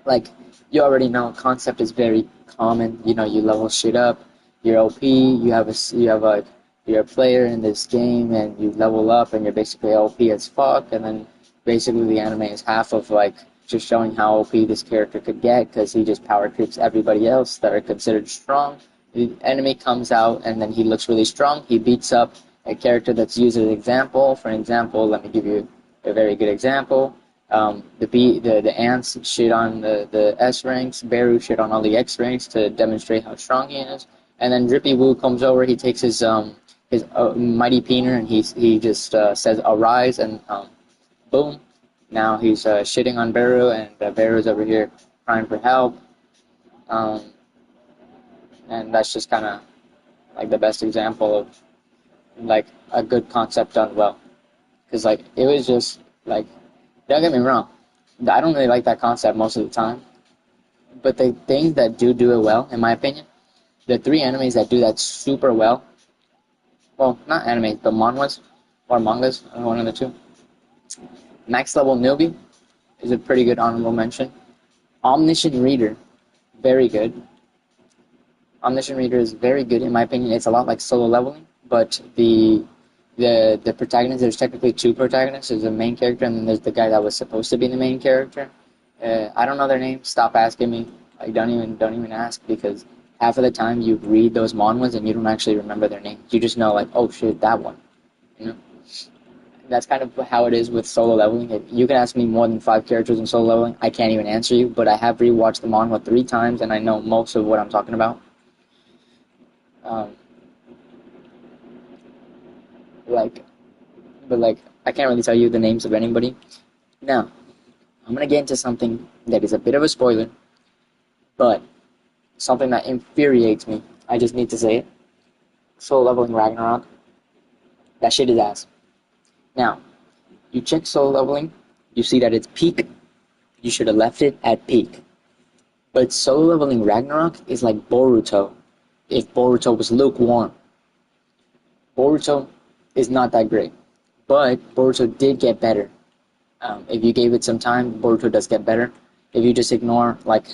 Like you already know, concept is very common. You know, you level shit up, you're OP, you're a player in this game, and you level up, and you're basically OP as fuck. And then basically the anime is half of like just showing how OP this character could get because he just power creeps everybody else that are considered strong. The enemy comes out, and then he looks really strong. He beats up a character that's used as an example. For example, let me give you a very good example. The ants shit on the S ranks, Beru shit on all the X ranks to demonstrate how strong he is, and then Drippy Woo comes over. He takes his mighty peener and he just says arise and boom, now he's shitting on Beru and Beru's over here crying for help, um, and that's just kind of like the best example of like a good concept done well, because like it was just like. Don't get me wrong. I don't really like that concept most of the time. But the things that do it well, in my opinion, the 3 animes that do that super well, well, not animes, but manhwas or mangas, one of the two. Max Level Newbie is a pretty good honorable mention. Omniscient Reader, very good. Omniscient Reader is very good, in my opinion. It's a lot like Solo Leveling, but the protagonist, there's technically 2 protagonists. There's the main character, and then there's the guy that was supposed to be the main character. I don't know their names. Stop asking me. Like don't even ask, because half of the time you read those manhwas and you don't actually remember their names. You just know like, oh shit, that one. You know, that's kind of how it is with Solo Leveling. If you can ask me more than 5 characters in Solo Leveling, I can't even answer you. But I have rewatched the manhwa 3 times, and I know most of what I'm talking about. Um, like, but like, I can't really tell you the names of anybody. Now, I'm gonna get into something that is a bit of a spoiler, but something that infuriates me. I just need to say it. Solo Leveling Ragnarok. That shit is ass. Now, you check Solo Leveling, you see that it's peak. You should have left it at peak. But Solo Leveling Ragnarok is like Boruto, if Boruto was lukewarm. Boruto is not that great, but Boruto did get better. If you gave it some time, Boruto does get better. If you just ignore like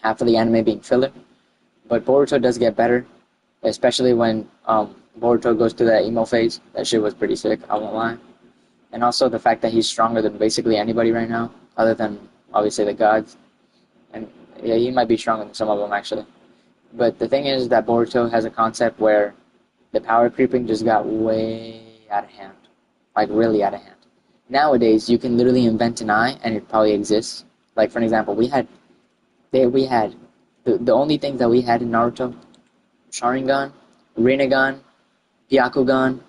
half of the anime being filler, but Boruto does get better, especially when Boruto goes through that emo phase. That shit was pretty sick, I won't lie. And also the fact that he's stronger than basically anybody right now, other than obviously the gods. And yeah, he might be stronger than some of them actually. But the thing is that Boruto has a concept where the power creeping just got way out of hand. Like really out of hand. Nowadays, you can literally invent an eye and it probably exists. Like for an example, we had the only things that we had in Naruto, Sharingan, Rinnegan, Byakugan,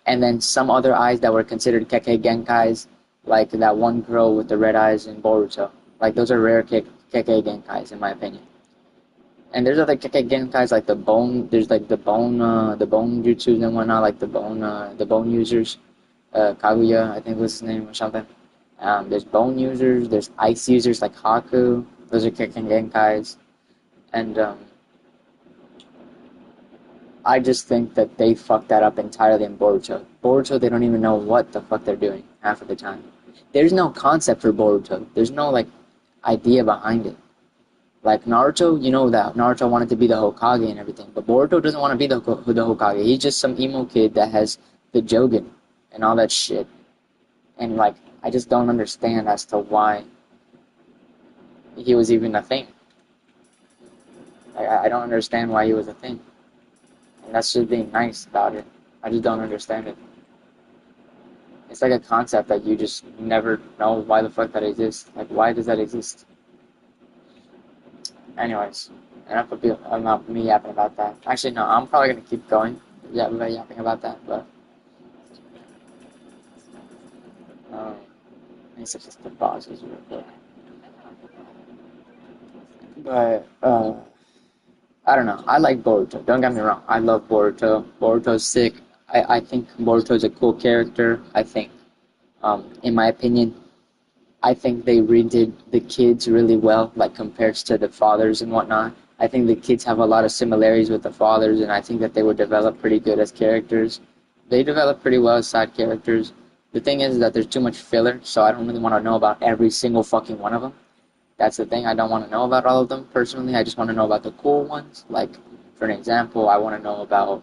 and then some other eyes that were considered Kekkei Genkais, like that one girl with the red eyes in Boruto. Like those are rare Kekkei Genkais in my opinion. And there's other Kekkei Genkais like the bone. There's like the bone jutsus and whatnot, like the bone users. Kaguya, I think was his name or something. There's bone users. There's ice users like Haku. Those are Kekkei Genkais. And I just think that they fucked that up entirely in Boruto. Boruto, they don't even know what the fuck they're doing half of the time. There's no concept for Boruto. There's no like idea behind it. Like Naruto, you know that Naruto wanted to be the Hokage and everything, but Boruto doesn't want to be the Hokage. He's just some emo kid that has the Jogan and all that shit. And like, I just don't understand as to why he was even a thing. I don't understand why he was a thing. And that's just being nice about it. I just don't understand it. It's like a concept that you just never know why the fuck that exists. Like, why does that exist? Anyways, enough me yapping about that. Actually, no, I'm probably gonna keep going, yapping about that, but um, let me set this to pauses real quick. But I don't know. I like Boruto. Don't get me wrong. I love Boruto. Boruto's sick. I think Boruto's a cool character. I think, in my opinion, I think they redid the kids really well, like compared to the fathers and whatnot. I think the kids have a lot of similarities with the fathers, and I think that they were developed pretty good as characters. They developed pretty well as side characters. The thing is that there's too much filler, so I don't really want to know about every single fucking one of them. That's the thing. I don't want to know about all of them personally. I just want to know about the cool ones. Like, for an example, I want to know about,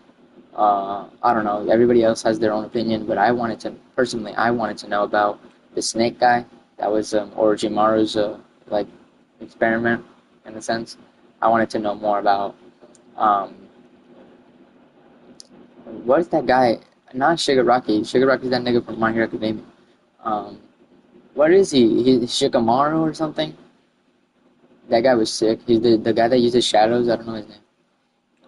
I don't know, everybody else has their own opinion, but I wanted to know about the snake guy. That was Orochimaru's, like, experiment, in a sense. I wanted to know more about, um, what is that guy? Not Shigaraki. Shigaraki's that nigga from My Hero Academia. Um, what is he? He's Shikamaru or something? That guy was sick. He's the guy that uses shadows. I don't know his name.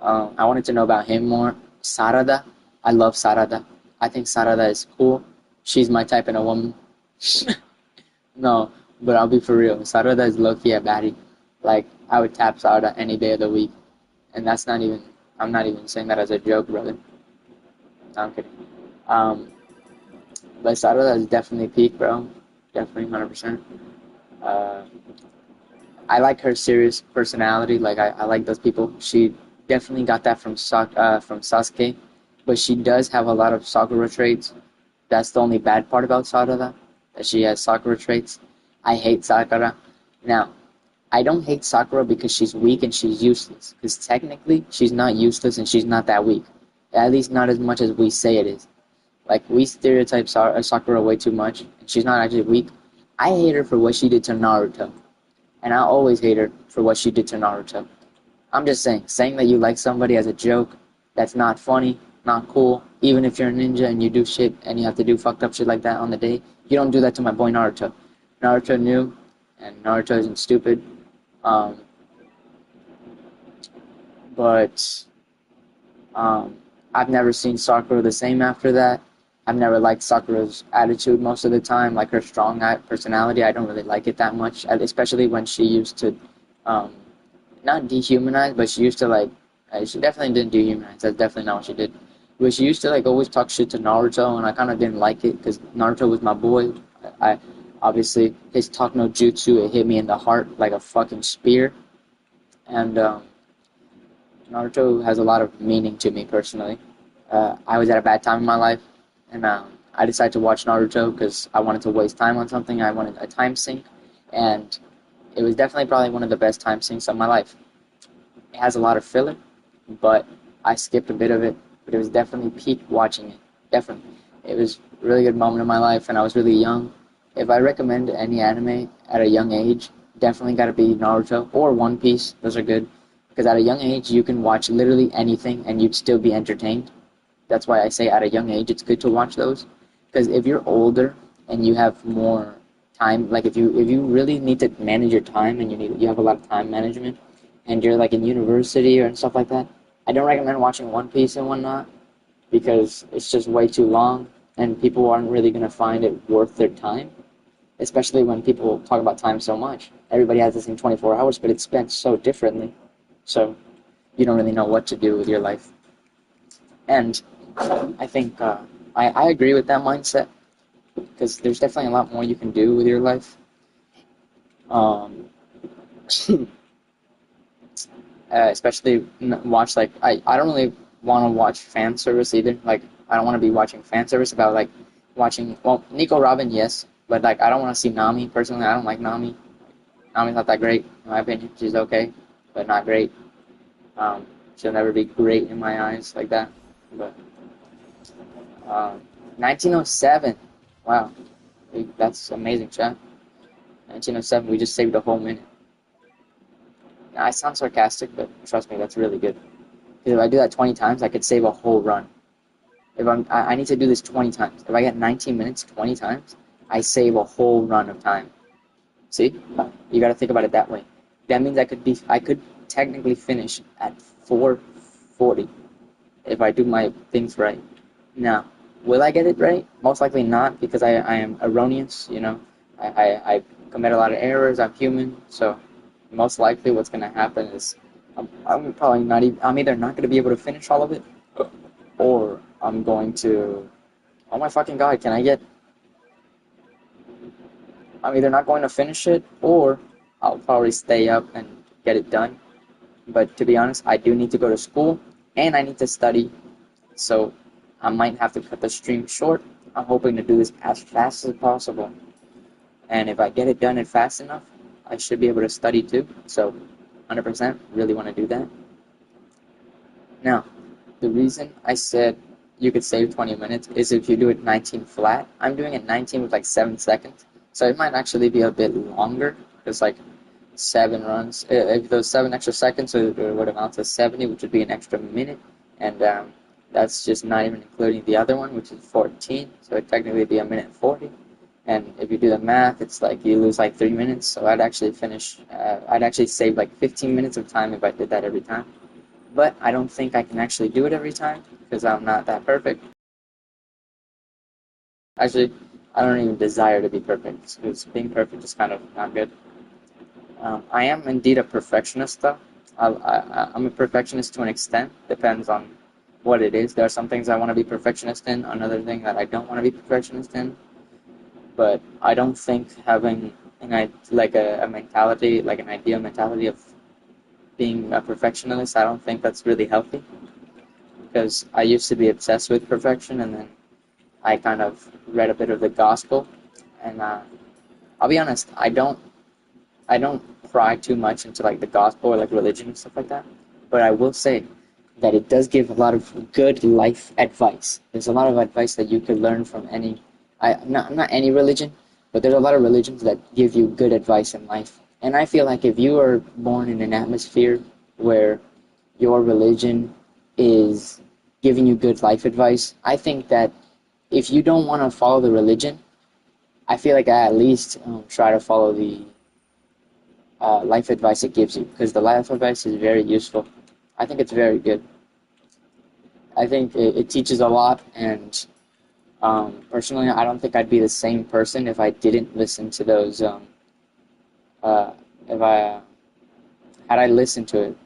I wanted to know about him more. Sarada. I love Sarada. I think Sarada is cool. She's my type in a woman. No, but I'll be for real. Sarada is low-key a baddie. Like, I would tap Sarada any day of the week. And that's not even, I'm not even saying that as a joke, brother. No, I'm kidding. Um, but Sarada is definitely peak, bro. Definitely, 100%. Uh, I like her serious personality. Like I like those people. She definitely got that from Sasuke, but she does have a lot of Sakura traits. That's the only bad part about Sakura, that she has Sakura traits. I hate Sakura. Now, I don't hate Sakura because she's weak and she's useless. Because technically, she's not useless and she's not that weak. At least not as much as we say it is. Like, we stereotype Sakura way too much, and she's not actually weak. I hate her for what she did to Naruto. And I always hate her for what she did to Naruto. I'm just saying that you like somebody as a joke, that's not funny, not cool. Even if you're a ninja and you do shit and you have to do fucked up shit like that on the day, you don't do that to my boy Naruto. Naruto knew, and Naruto isn't stupid. Um, but I've never seen Sakura the same after that. I've never liked Sakura's attitude most of the time, like her strong personality. I don't really like it that much, especially when she used to, not dehumanize, but she used to like, she definitely didn't dehumanize. That's definitely not what she did. But she used to like always talk shit to Naruto, and I kind of didn't like it because Naruto was my boy. I obviously his talk no jutsu, it hit me in the heart like a fucking spear, and Naruto has a lot of meaning to me personally. I was at a bad time in my life, and I decided to watch Naruto because I wanted to waste time on something. I wanted a time sink, and it was definitely probably one of the best time sinks of my life. It has a lot of filler, but I skipped a bit of it, but it was definitely peak watching it. Definitely. It was a really good moment in my life, and I was really young. If I recommend any anime at a young age, definitely got to be Naruto or One Piece. Those are good. Because at a young age, you can watch literally anything and you'd still be entertained. That's why I say at a young age, it's good to watch those. Because if you're older and you have more time, like if you really need to manage your time and you have a lot of time management, and you're like in university or stuff like that, I don't recommend watching One Piece and whatnot because it's just way too long and people aren't really gonna find it worth their time. Especially when people talk about time so much. Everybody has the same 24 hours, but it's spent so differently. So you don't really know what to do with your life. And I think I agree with that mindset because there's definitely a lot more you can do with your life. Especially watch like I don't really want to watch fan service either. Like I don't want to be watching fan service about like watching Nico Robin, yes, but like I don't want to see Nami personally. I don't like Nami. Nami's not that great in my opinion. She's okay, but not great. She'll never be great in my eyes like that. But 1907, wow, that's amazing, chat. 1907, we just saved a whole minute. I sound sarcastic, but trust me, that's really good. Because if I do that 20 times, I could save a whole run. I need to do this 20 times. If I get 19 minutes 20 times, I save a whole run of time. See? You got to think about it that way. That means I could technically finish at 4:40 if I do my things right. Now, will I get it right? Most likely not, because I am erroneous, you know. I commit a lot of errors. I'm human, so most likely what's going to happen is I'm probably not even, I'm either not going to be able to finish all of it, or I'm going to, oh my fucking god, I'm either not going to finish it, or I'll probably stay up and get it done. But to be honest, I do need to go to school, and I need to study, so I might have to cut the stream short. I'm hoping to do this as fast as possible, and if I get it done fast enough, I should be able to study too, so 100% really want to do that. Now, the reason I said you could save 20 minutes is if you do it 19 flat. I'm doing it 19 with like 7 seconds. So it might actually be a bit longer. It's like 7 runs. If those 7 extra seconds would amount to 70, which would be an extra minute. And that's just not even including the other one, which is 14. So it'd technically be a minute and 40. And if you do the math, it's like you lose like 3 minutes. So I'd actually save like 15 minutes of time if I did that every time. But I don't think I can actually do it every time because I'm not that perfect. Actually, I don't even desire to be perfect because being perfect is kind of not good. I am indeed a perfectionist, though. I'm a perfectionist to an extent. Depends on what it is. There are some things I want to be perfectionist in, another thing that I don't want to be perfectionist in. But I don't think having a mentality, like an ideal mentality of being a perfectionist, I don't think that's really healthy. Because I used to be obsessed with perfection, and then I kind of read a bit of the gospel, and I'll be honest, I don't pry too much into like the gospel or like religion and stuff like that, but I will say that it does give a lot of good life advice. There's a lot of advice that you could learn from not any religion, but there's a lot of religions that give you good advice in life. And I feel like if you are born in an atmosphere where your religion is giving you good life advice, I think that if you don't want to follow the religion, I feel like I at least try to follow the life advice it gives you, because the life advice is very useful. I think it's very good. I think it teaches a lot, and personally, I don't think I'd be the same person if I didn't listen to those. If I had I listened to it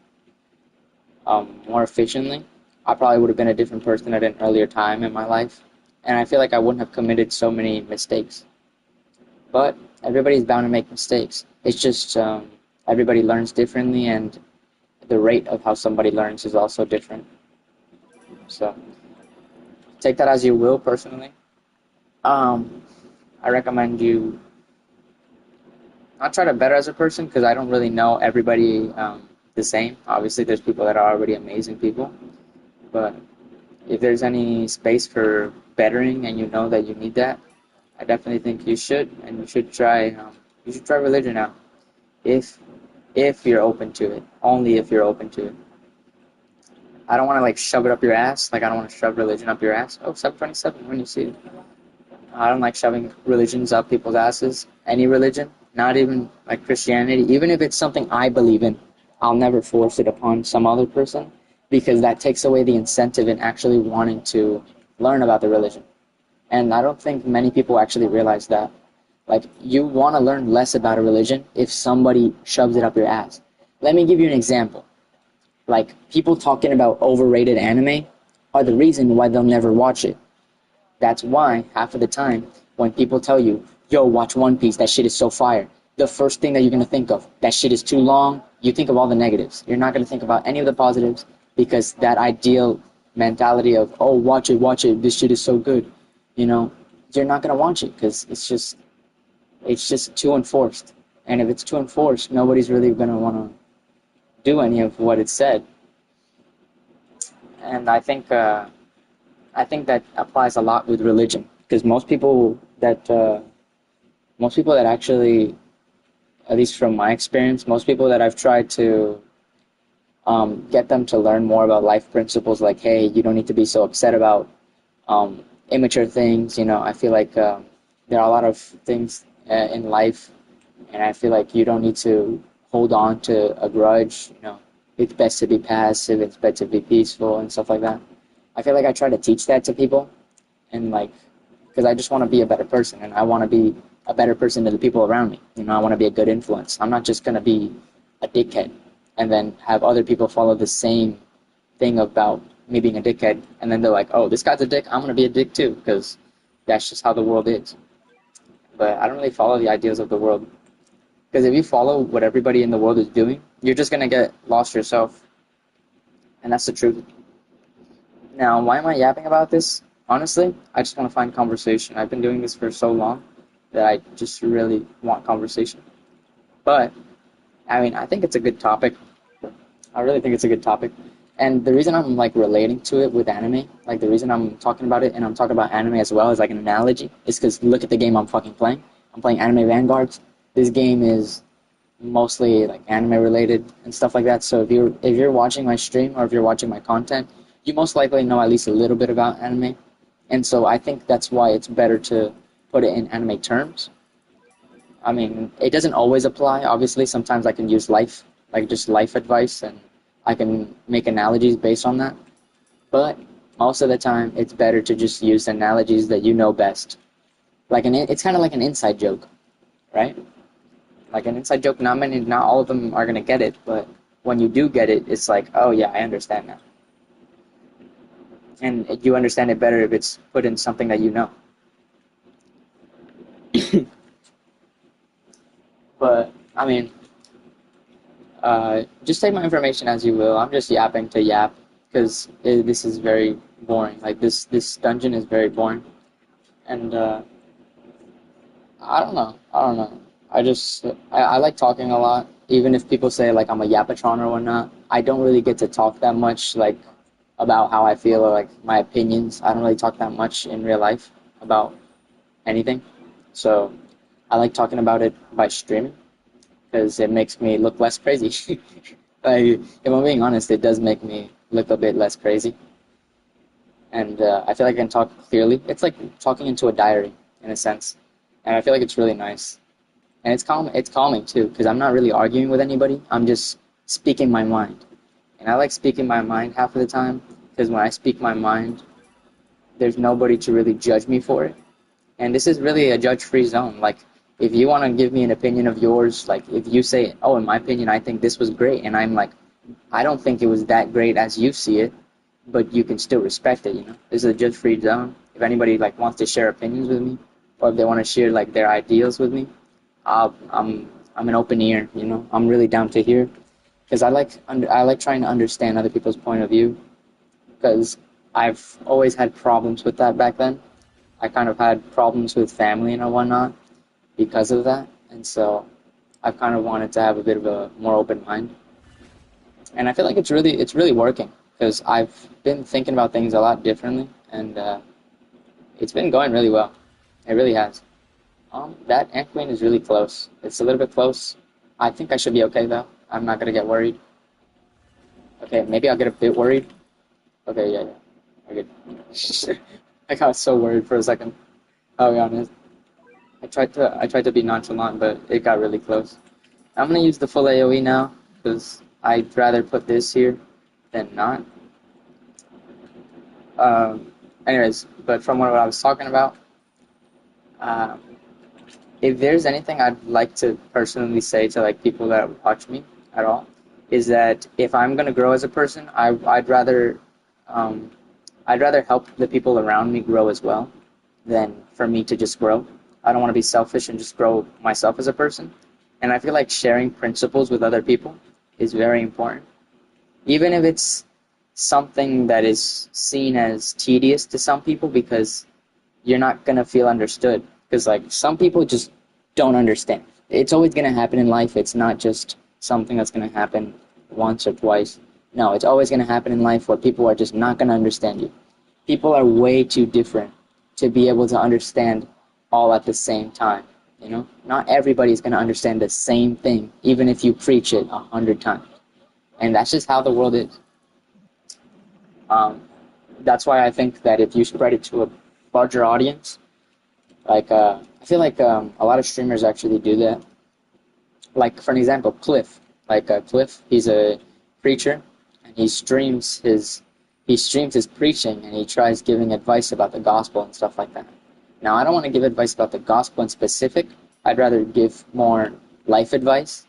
more efficiently, I probably would have been a different person at an earlier time in my life, and I feel like I wouldn't have committed so many mistakes. But everybody's bound to make mistakes. It's just everybody learns differently, and the rate of how somebody learns is also different. So take that as you will. Personally, I recommend you not try to better as a person, because I don't really know everybody the same. Obviously, there's people that are already amazing people, but if there's any space for bettering and you know that you need that, I definitely think you should, and you should try religion out if you're open to it. Only if you're open to it. I don't want to like shove it up your ass. Like I don't want to shove religion up your ass. Oh, 727 when you see it. I don't like shoving religions up people's asses. Any religion, not even like Christianity. Even if it's something I believe in, I'll never force it upon some other person, because that takes away the incentive in actually wanting to learn about the religion. And I don't think many people actually realize that. Like, you want to learn less about a religion if somebody shoves it up your ass. Let me give you an example. Like, people talking about overrated anime are the reason why they'll never watch it. That's why, half of the time, when people tell you, yo, watch One Piece, that shit is so fire, the first thing that you're going to think of, that shit is too long, you think of all the negatives. You're not going to think about any of the positives, because that ideal mentality of, oh, watch it, this shit is so good, you know, you're not going to watch it, because it's just too enforced. And if it's too enforced, nobody's really going to want to do any of what it said. And I think that applies a lot with religion, because most people that actually, at least from my experience, most people that I've tried to get them to learn more about life principles, like, hey, you don't need to be so upset about immature things. You know, I feel like there are a lot of things in life, and I feel like you don't need to hold on to a grudge. You know, it's best to be passive. It's better to be peaceful and stuff like that. I feel like I try to teach that to people, and like, because I just want to be a better person, and I want to be a better person to the people around me. You know, I want to be a good influence. I'm not just gonna be a dickhead, and then have other people follow the same thing about me being a dickhead, and then they're like, oh, this guy's a dick, I'm gonna be a dick too, because that's just how the world is. But I don't really follow the ideals of the world, because if you follow what everybody in the world is doing, you're just gonna get lost yourself, and that's the truth. Now, why am I yapping about this? Honestly, I just want to find conversation. I've been doing this for so long that I just really want conversation. But, I mean, I think it's a good topic. I really think it's a good topic. And the reason I'm like relating to it with anime, like the reason I'm talking about it and I'm talking about anime as well as like an analogy, is because look at the game I'm fucking playing. I'm playing Anime Vanguards. This game is mostly like anime related and stuff like that. So if you're watching my stream or if you're watching my content, you most likely know at least a little bit about anime. And so I think that's why it's better to put it in anime terms. I mean, it doesn't always apply. Obviously, sometimes I can use life, like just life advice, and I can make analogies based on that. But most of the time, it's better to just use analogies that you know best. It's kind of like an inside joke, right? Like an inside joke, not all of them are gonna get it, but when you do get it, it's like, oh yeah, I understand now. And you understand it better if it's put in something that you know. But I mean, just take my information as you will. I'm just yapping to yap because this is very boring. Like this dungeon is very boring, and I don't know. I don't know. I like talking a lot. Even if people say like I'm a yapatron or whatnot, I don't really get to talk that much like about how I feel or like my opinions. I don't really talk that much in real life about anything. So I like talking about it by streaming because it makes me look less crazy. Like, if I'm being honest, it does make me look a bit less crazy. And I feel like I can talk clearly. It's like talking into a diary in a sense. And I feel like it's really nice. And it's calming too, because I'm not really arguing with anybody. I'm just speaking my mind. And I like speaking my mind half of the time, because when I speak my mind, there's nobody to really judge me for it. And this is really a judge-free zone. Like, if you want to give me an opinion of yours, like, if you say, oh, in my opinion, I think this was great, and I'm like, I don't think it was that great as you see it, but you can still respect it, you know? This is a judge-free zone. If anybody, like, wants to share opinions with me, or if they want to share, like, their ideals with me, I'm an open ear, you know? I'm really down to hear, because I like trying to understand other people's point of view, because I've always had problems with that back then. I kind of had problems with family and whatnot because of that, and so I've kind of wanted to have a bit of a more open mind, and I feel like it's really working because I've been thinking about things a lot differently, and it's been going really well. It really has. That Ant Queen is really close. It's a little bit close. I think I should be okay though. I'm not gonna get worried. Okay, maybe I'll get a bit worried. Okay, yeah, I good. I got so worried for a second. I'll be honest. I tried to be nonchalant, but it got really close. I'm gonna use the full AOE now because I'd rather put this here than not. Anyways, but from what I was talking about, um, if there's anything I'd like to personally say to like people that watch me at all, is that if I'm gonna grow as a person, um, I'd rather help the people around me grow as well than for me to just grow. I don't want to be selfish and just grow myself as a person. And I feel like sharing principles with other people is very important. Even if it's something that is seen as tedious to some people because you're not going to feel understood. Because, like, some people just don't understand. It's always going to happen in life. It's not just something that's going to happen once or twice. No, it's always going to happen in life where people are just not going to understand you. People are way too different to be able to understand all at the same time. You know, not everybody's going to understand the same thing, even if you preach it 100 times. And that's just how the world is. Um, that's why I think that if you spread it to a larger audience, I feel like a lot of streamers actually do that. Like for an example, Cliff. Cliff, he's a preacher, and he streams his preaching, and he tries giving advice about the gospel and stuff like that. Now, I don't want to give advice about the gospel in specific. I'd rather give more life advice.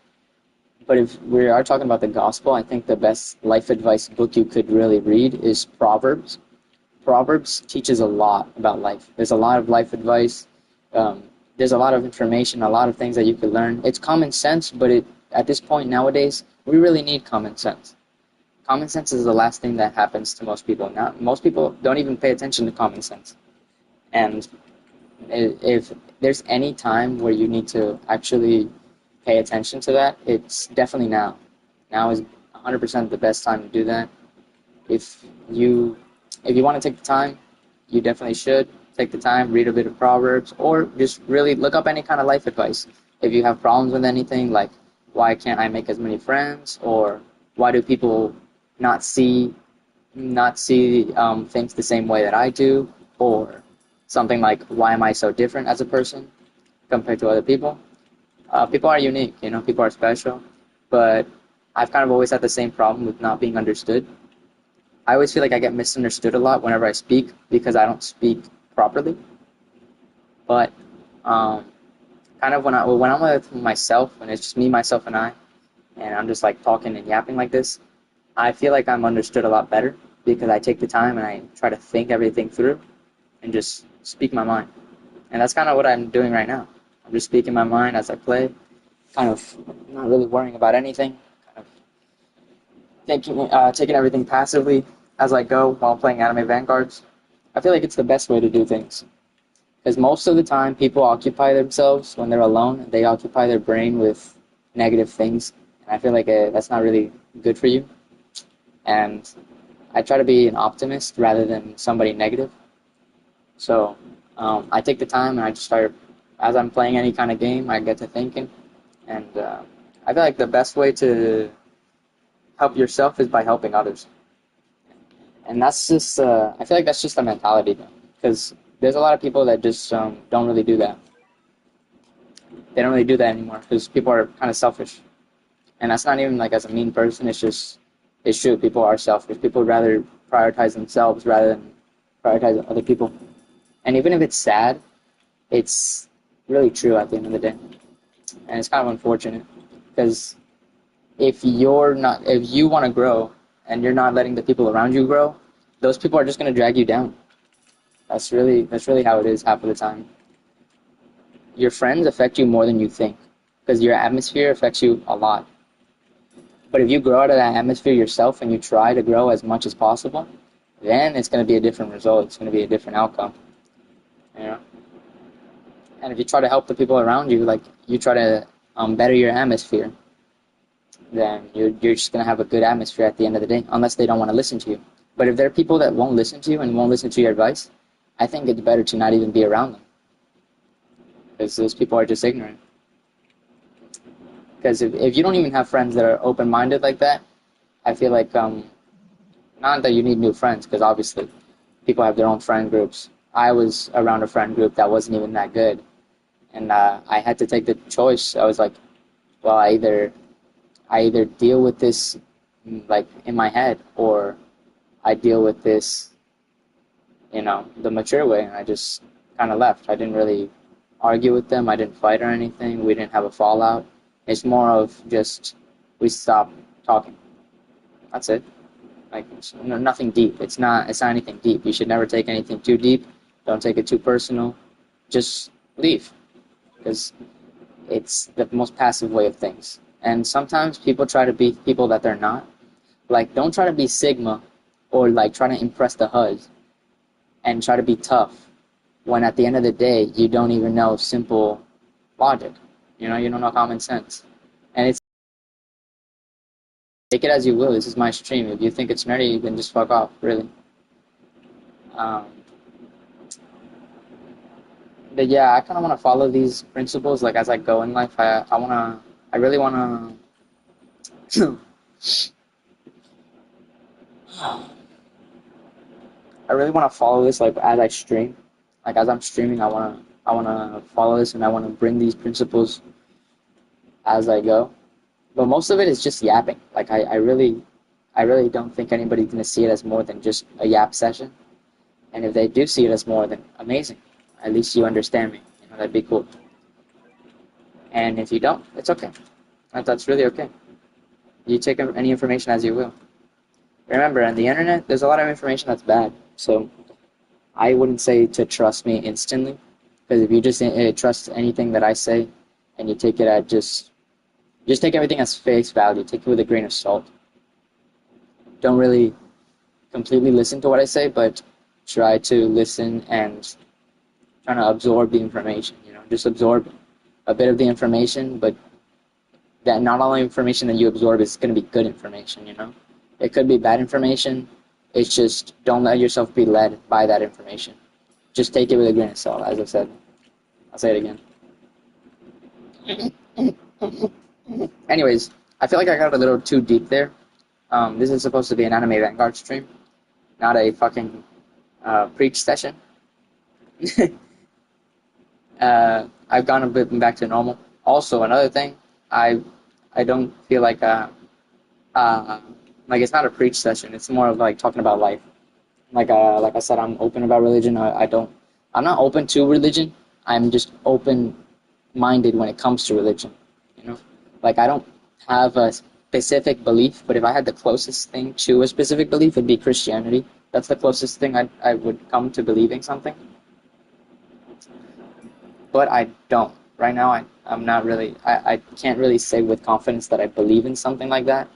But if we are talking about the gospel, I think the best life advice book you could really read is Proverbs. Proverbs teaches a lot about life. There's a lot of life advice. There's a lot of information, a lot of things that you could learn. It's common sense, but at this point nowadays, we really need common sense. Common sense is the last thing that happens to most people. Now, most people don't even pay attention to common sense. And if there's any time where you need to actually pay attention to that, it's definitely now. Now is 100% the best time to do that. If you want to take the time, you definitely should take the time, read a bit of Proverbs, or just really look up any kind of life advice. If you have problems with anything, like why can't I make as many friends, or why do people not see things the same way that I do, or something like why am I so different as a person compared to other people? People are unique, people are special, but I've kind of always had the same problem with not being understood. I always feel like I get misunderstood a lot whenever I speak because I don't speak properly. But kind of when I'm with myself, when it's just me, myself, and I, and I'm just like talking and yapping like this, I feel like I'm understood a lot better because I take the time and I try to think everything through and just speak my mind. And that's kind of what I'm doing right now. I'm just speaking my mind as I play, kind of not really worrying about anything, kind of taking everything passively as I go while playing Anime Vanguards. I feel like it's the best way to do things. Because most of the time, people occupy themselves when they're alone. They occupy their brain with negative things. And I feel like that's not really good for you. And I try to be an optimist rather than somebody negative. So I take the time and I just start, as I'm playing any kind of game, I get to thinking. And I feel like the best way to help yourself is by helping others. And that's just, I feel like that's just a mentality, though. Because there's a lot of people that just don't really do that. They don't really do that anymore because people are kind of selfish. And that's not even like as a mean person, it's true. People are selfish. People would rather prioritize themselves rather than prioritize other people. And even if it's sad, it's really true at the end of the day. And it's kind of unfortunate because if you want to grow and you're not letting the people around you grow, those people are just going to drag you down. That's really how it is half of the time. Your friends affect you more than you think because your atmosphere affects you a lot. But if you grow out of that atmosphere yourself and you try to grow as much as possible, then it's going to be a different result. It's going to be a different outcome. And if you try to help the people around you, like you try to better your atmosphere, then you're just going to have a good atmosphere at the end of the day, unless they don't want to listen to you. But if there are people that won't listen to you and won't listen to your advice, I think it's better to not even be around them. Because those people are just ignorant. Because if you don't even have friends that are open-minded like that, I feel like, not that you need new friends, because obviously people have their own friend groups. I was around a friend group that wasn't even that good. And I had to take the choice. I was like, well, I either deal with this like in my head, or I deal with this, the mature way. And I just kind of left. I didn't really argue with them. I didn't fight or anything. We didn't have a fallout. It's more of just we stopped talking. That's it. Like nothing deep. It's not anything deep. You should never take anything too deep. Don't take it too personal. Just leave, because it's the most passive way of things. And sometimes people try to be people that they're not. Like, don't try to be Sigma or like try to impress the HUD and try to be tough when at the end of the day you don't even know simple logic. You don't know common sense. And it's take it as you will. This is my stream. If you think it's nerdy, then just fuck off, really. But yeah, I kind of want to follow these principles like as I go in life. I really want to I really want to follow this like as I stream. Like as I'm streaming, I wanna follow this and I wanna bring these principles as I go. But most of it is just yapping. Like I really don't think anybody's gonna see it as more than just a yap session. And if they do see it as more, then amazing. At least you understand me. You know, that'd be cool. And if you don't, it's okay. That's really okay. You take any information as you will. Remember, on the internet, there's a lot of information that's bad. So I wouldn't say to trust me instantly, because if you just trust anything that I say, and you take it at just take everything as face value. Take it with a grain of salt. Don't really completely listen to what I say, but try to listen and try to absorb the information. You know, just absorb a bit of the information, but that not all information that you absorb is going to be good information. You know, it could be bad information. It's just don't let yourself be led by that information. Just take it with a grain of salt, as I said. I'll say it again. Anyways, I feel like I got a little too deep there. This is supposed to be an Anime Vanguard stream, not a fucking preach session. I've gone a bit back to normal. Also, another thing, I don't feel like like it's not a preach session. It's more of like talking about life. Like I said, I'm open about religion. I'm not open to religion. I'm just open-minded when it comes to religion. You know, like I don't have a specific belief, but if I had the closest thing to a specific belief, it'd be Christianity. That's the closest thing I would come to believing something. But I don't. Right now, I'm not really. I can't really say with confidence that I believe in something like that.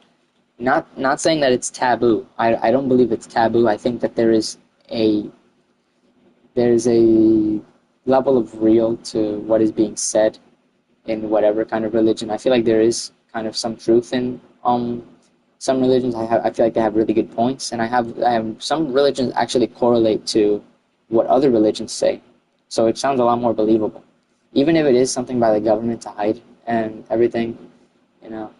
Not saying that it's taboo. I don't believe it's taboo. I think that a there's a level of real to what is being said in whatever kind of religion. I feel like there is kind of some truth in some religions. I feel like they have really good points, and I have some religions actually correlate to what other religions say, so it sounds a lot more believable, even if it is something by the government to hide and everything. You know,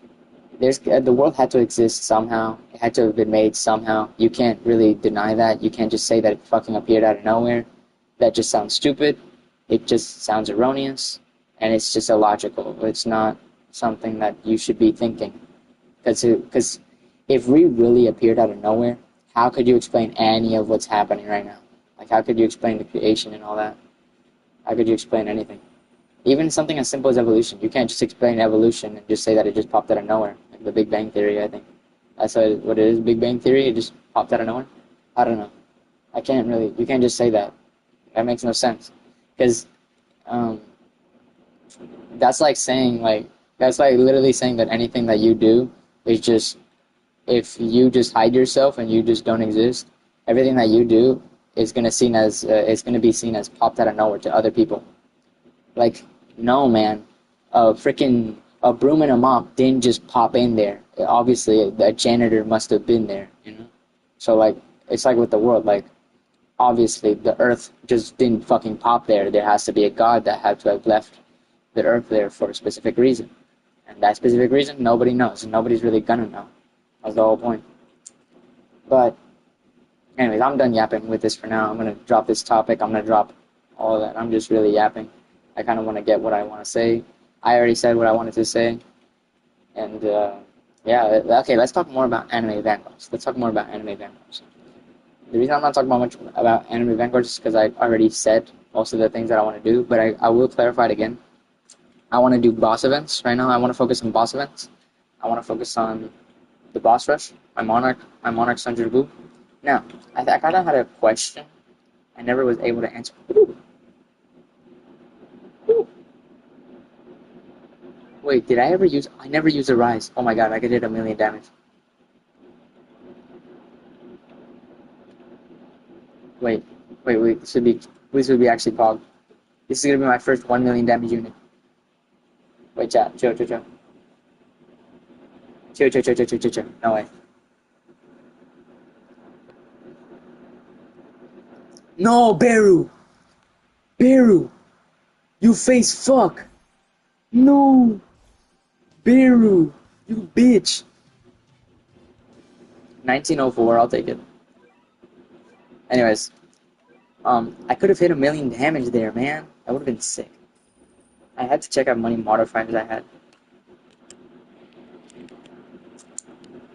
the world had to exist somehow. It had to have been made somehow. You can't really deny that. You can't just say that it fucking appeared out of nowhere. That just sounds stupid. It just sounds erroneous, and it's just illogical. It's not something that you should be thinking. Because if we really appeared out of nowhere, how could you explain any of what's happening right now? Like, how could you explain the creation and all that? How could you explain anything? Even something as simple as evolution. You can't just explain evolution and just say that it just popped out of nowhere. Like the Big Bang Theory, I think. That's what it is, Big Bang Theory? It just popped out of nowhere? I don't know. You can't just say that. That makes no sense. Because that's like literally saying that anything that you do is just, if you just hide yourself and you just don't exist, everything that you do is going to be seen as popped out of nowhere to other people. Like, no, man, a broom and a mop didn't just pop in there. Obviously, a janitor must have been there, you know? So, like, it's like with the world, like, obviously, the earth just didn't fucking pop there. There has to be a god that had to have left the earth there for a specific reason. And that specific reason, nobody knows. And nobody's really gonna know. That's the whole point. But, anyways, I'm done yapping with this for now. I'm gonna drop this topic. I'm gonna drop all of that. I'm just really yapping. I kind of want to get what I want to say. I already said what I wanted to say. And, yeah, okay, let's talk more about Anime Vanguards. Let's talk more about Anime Vanguards. The reason I'm not talking much about Anime Vanguards is because I already said most of the things that I want to do, but I will clarify it again. I want to do boss events right now. I want to focus on boss events. I want to focus on the boss rush, my Monarch 100 Boo. Now, I kind of had a question I never was able to answer. Ooh. Ooh. Wait, did I ever use... I never used a Rise. Oh my god, I could hit 1,000,000 damage. Wait, this would be actually Pog. This is gonna be my first 1,000,000 damage unit. Wait, chat, chill. Chill. No way. No, Beru! You face fuck! No! Beru! You bitch! 1904, I'll take it. Anyways, I could have hit 1,000,000 damage there, man. That would have been sick. I had to check how many modifiers I had.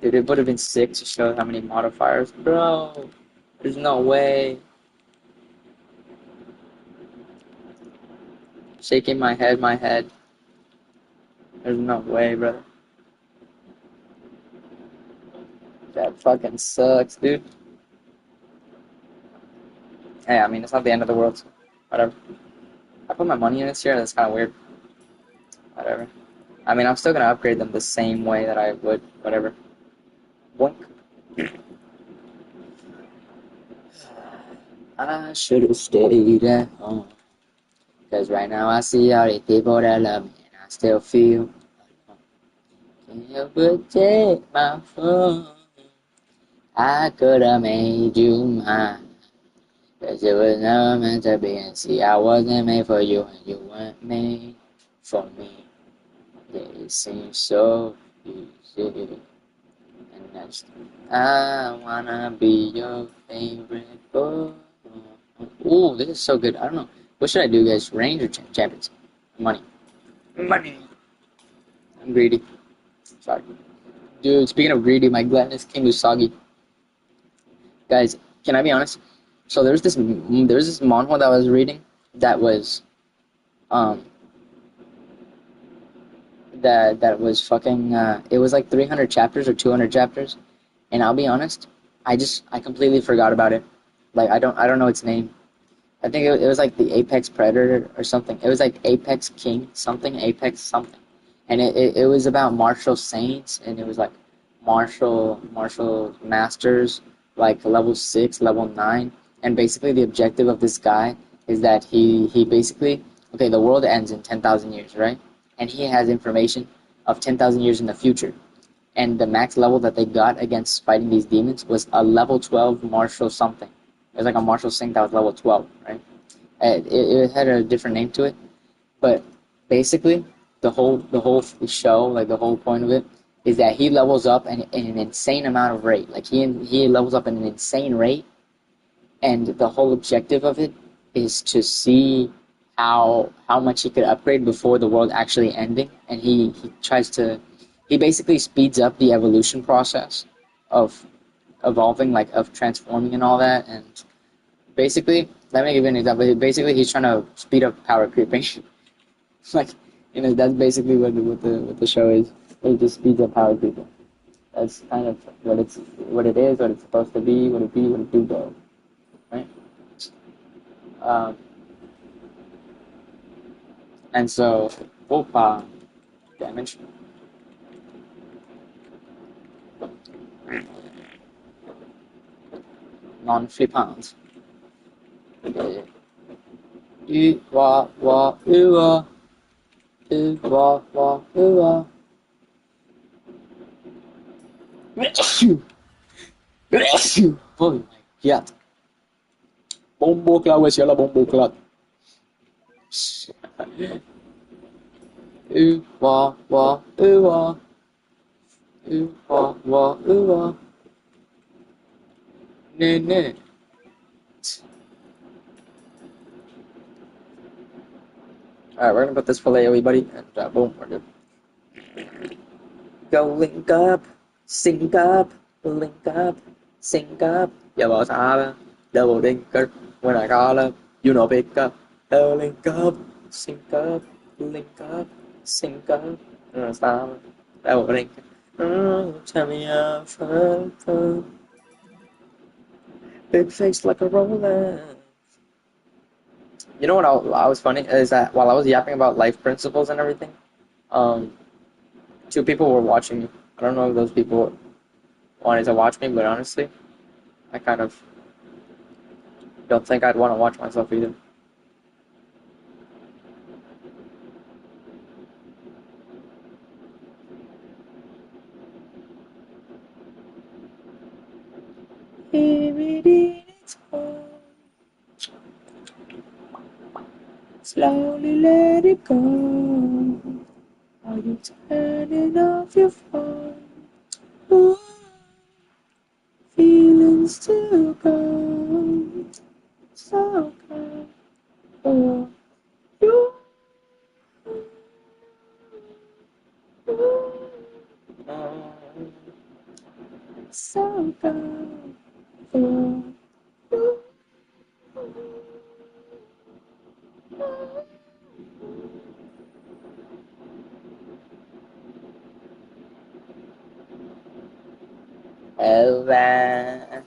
Dude, it would have been sick to show how many modifiers. Bro, there's no way. Shaking my head. There's no way, brother. That fucking sucks, dude. Hey, I mean, it's not the end of the world, so whatever. I put my money in this year, that's kind of weird. Whatever. I mean, I'm still gonna upgrade them the same way that I would, whatever. Boink. I should have stayed at home. Cause right now I see all the people that love me and I still feel alone. Can't help but take my phone. I could have made you mine. Cause it was never meant to be. And see, I wasn't made for you and you weren't made for me. Yeah, it seems so easy. And that's, I wanna be your favorite boy. Ooh, this is so good. I don't know. What should I do, guys? Range or champions? Money. Money. I'm greedy. Sorry. Dude, speaking of greedy, my gladness came to soggy. Guys, can I be honest? So there's this manhwa that I was reading that was um that was fucking it was like 300 chapters or 200 chapters, and I'll be honest, I completely forgot about it. Like I don't know its name. I think it was like the Apex Predator or something. It was like Apex King something, Apex something. And it was about martial saints, and it was like martial masters, like level 6, level 9. And basically the objective of this guy is that he basically, okay, the world ends in 10,000 years, right? And he has information of 10,000 years in the future. And the max level that they got against fighting these demons was a level 12 martial something. It was like a martial saint that was level 12, right? It had a different name to it, but basically the whole show, like the whole point of it, is that he levels up in an insane amount of rate. Like he levels up in an insane rate, and the whole objective of it is to see how much he could upgrade before the world actually ending. And he basically speeds up the evolution process of evolving, like of transforming and all that. And basically, let me give you an example. Basically, he's trying to speed up power creeping. Like, that's basically what the show is. It just speeds up power creeping. That's kind of what it is, what it's supposed to be, what it do go, right? Um, and so, Opa damage. Non-flippant. Wa wa wa wa wa wa. Oh my god. Bomboklat, where's your bomboklat? Wa wa wa. Wa wa wa. Ne ne. Alright, we're gonna put this for Leo, buddy, and boom, we're good. Go link up, sync up, link up, sync up. Giờ bỏ xa ra, double dinker. When I call up, you know pick up. Go link up, sync up, link up, sync up. Xa ra, double dinker. Tell me how big face like a roller. You know what I was funny is that while I was yapping about life principles and everything, um, two people were watching me. I don't know if those people wanted to watch me, but honestly, I kind of don't think I'd want to watch myself either. Slowly let it go. Are you turning off your phone? Ooh, feelings to go. so good for you. So good for you. Ever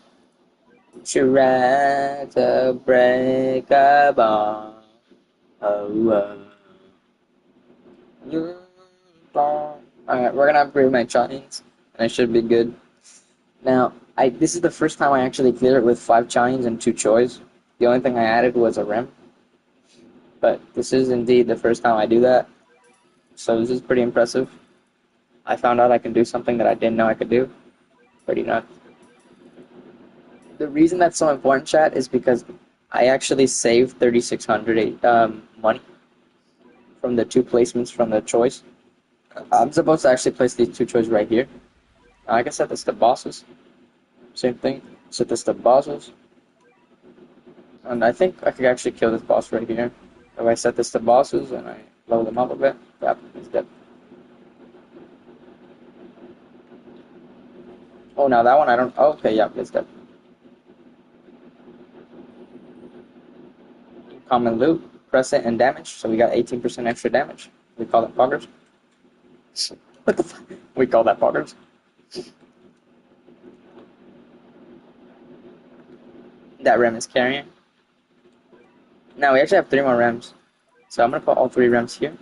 try to break a bone? Oh, you don't. Alright, we're gonna upgrade my giants, and I should be good. Now, this is the first time I actually clear it with 5 giants and 2 choys. The only thing I added was a rim, but this is indeed the first time I do that, so this is pretty impressive. I found out I can do something that I didn't know I could do. Pretty nuts. The reason that's so important, chat, is because I actually saved 3,600 money from the 2 placements from the choice. I'm supposed to actually place these 2 choices right here. I can set this to bosses. Same thing. Set this to bosses. And I think I could actually kill this boss right here. If I set this to bosses and I level them up a bit, yep, he's dead. Oh, now that one I don't. Oh, okay, yep, it's dead. Common loot, press it, and damage. So we got 18% extra damage. We call that poggers. What the fuck? We call that poggers. That rem is carrying. Now we actually have 3 more rems. So I'm gonna put all 3 rems here.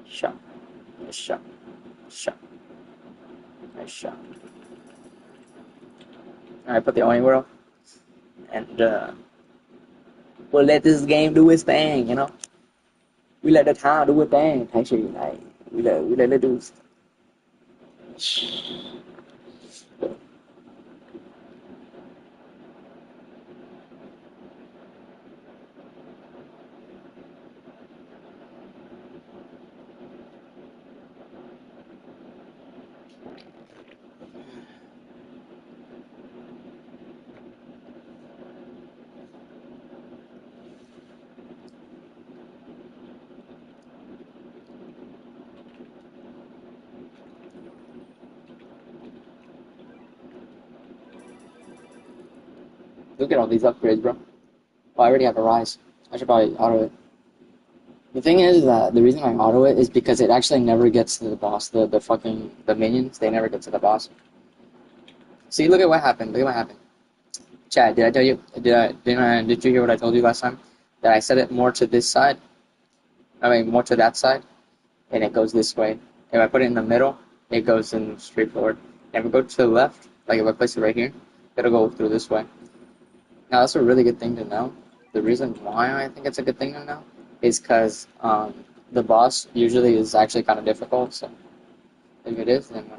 Shot. Nice shot. Shot. Nice shot. Alright, put the Oni World. And we'll let this game do its thing, you know? We let the time do its thing, actually. Like, we let it do its thing. Look at all these upgrades, bro. Oh, I already have a rise. I should probably auto it. The thing is that the reason I auto it is because it actually never gets to the boss. The minions, they never get to the boss. See, look at what happened. Look at what happened. Chad, did I tell you? Did you hear what I told you last time? That I set it more to this side. I mean, more to that side, and it goes this way. If I put it in the middle, it goes in straight forward. And if I go to the left, like if I place it right here, it'll go through this way. Now, that's a really good thing to know. The reason why I think it's a good thing to know is because the boss usually is actually kind of difficult. So if it is, then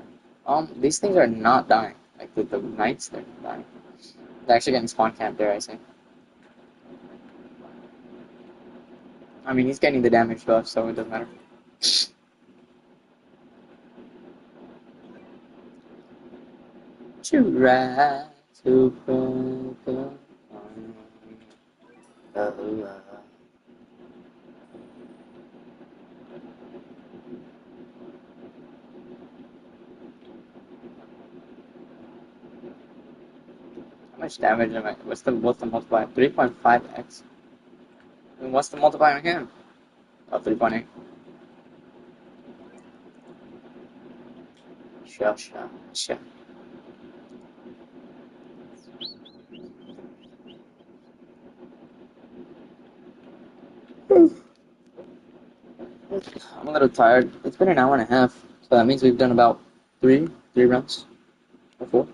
these things are not dying. Like the knights, they're not dying. They're actually getting spawn camped there, I think. I mean, he's getting the damage buff, so it doesn't matter. Try to break a How much damage am I? What's the multiplier? 3.5x. And what's the multiplier again? Oh, 3.8. Sure. I'm a little tired. It's been an hour and a half, so that means we've done about three runs or 4.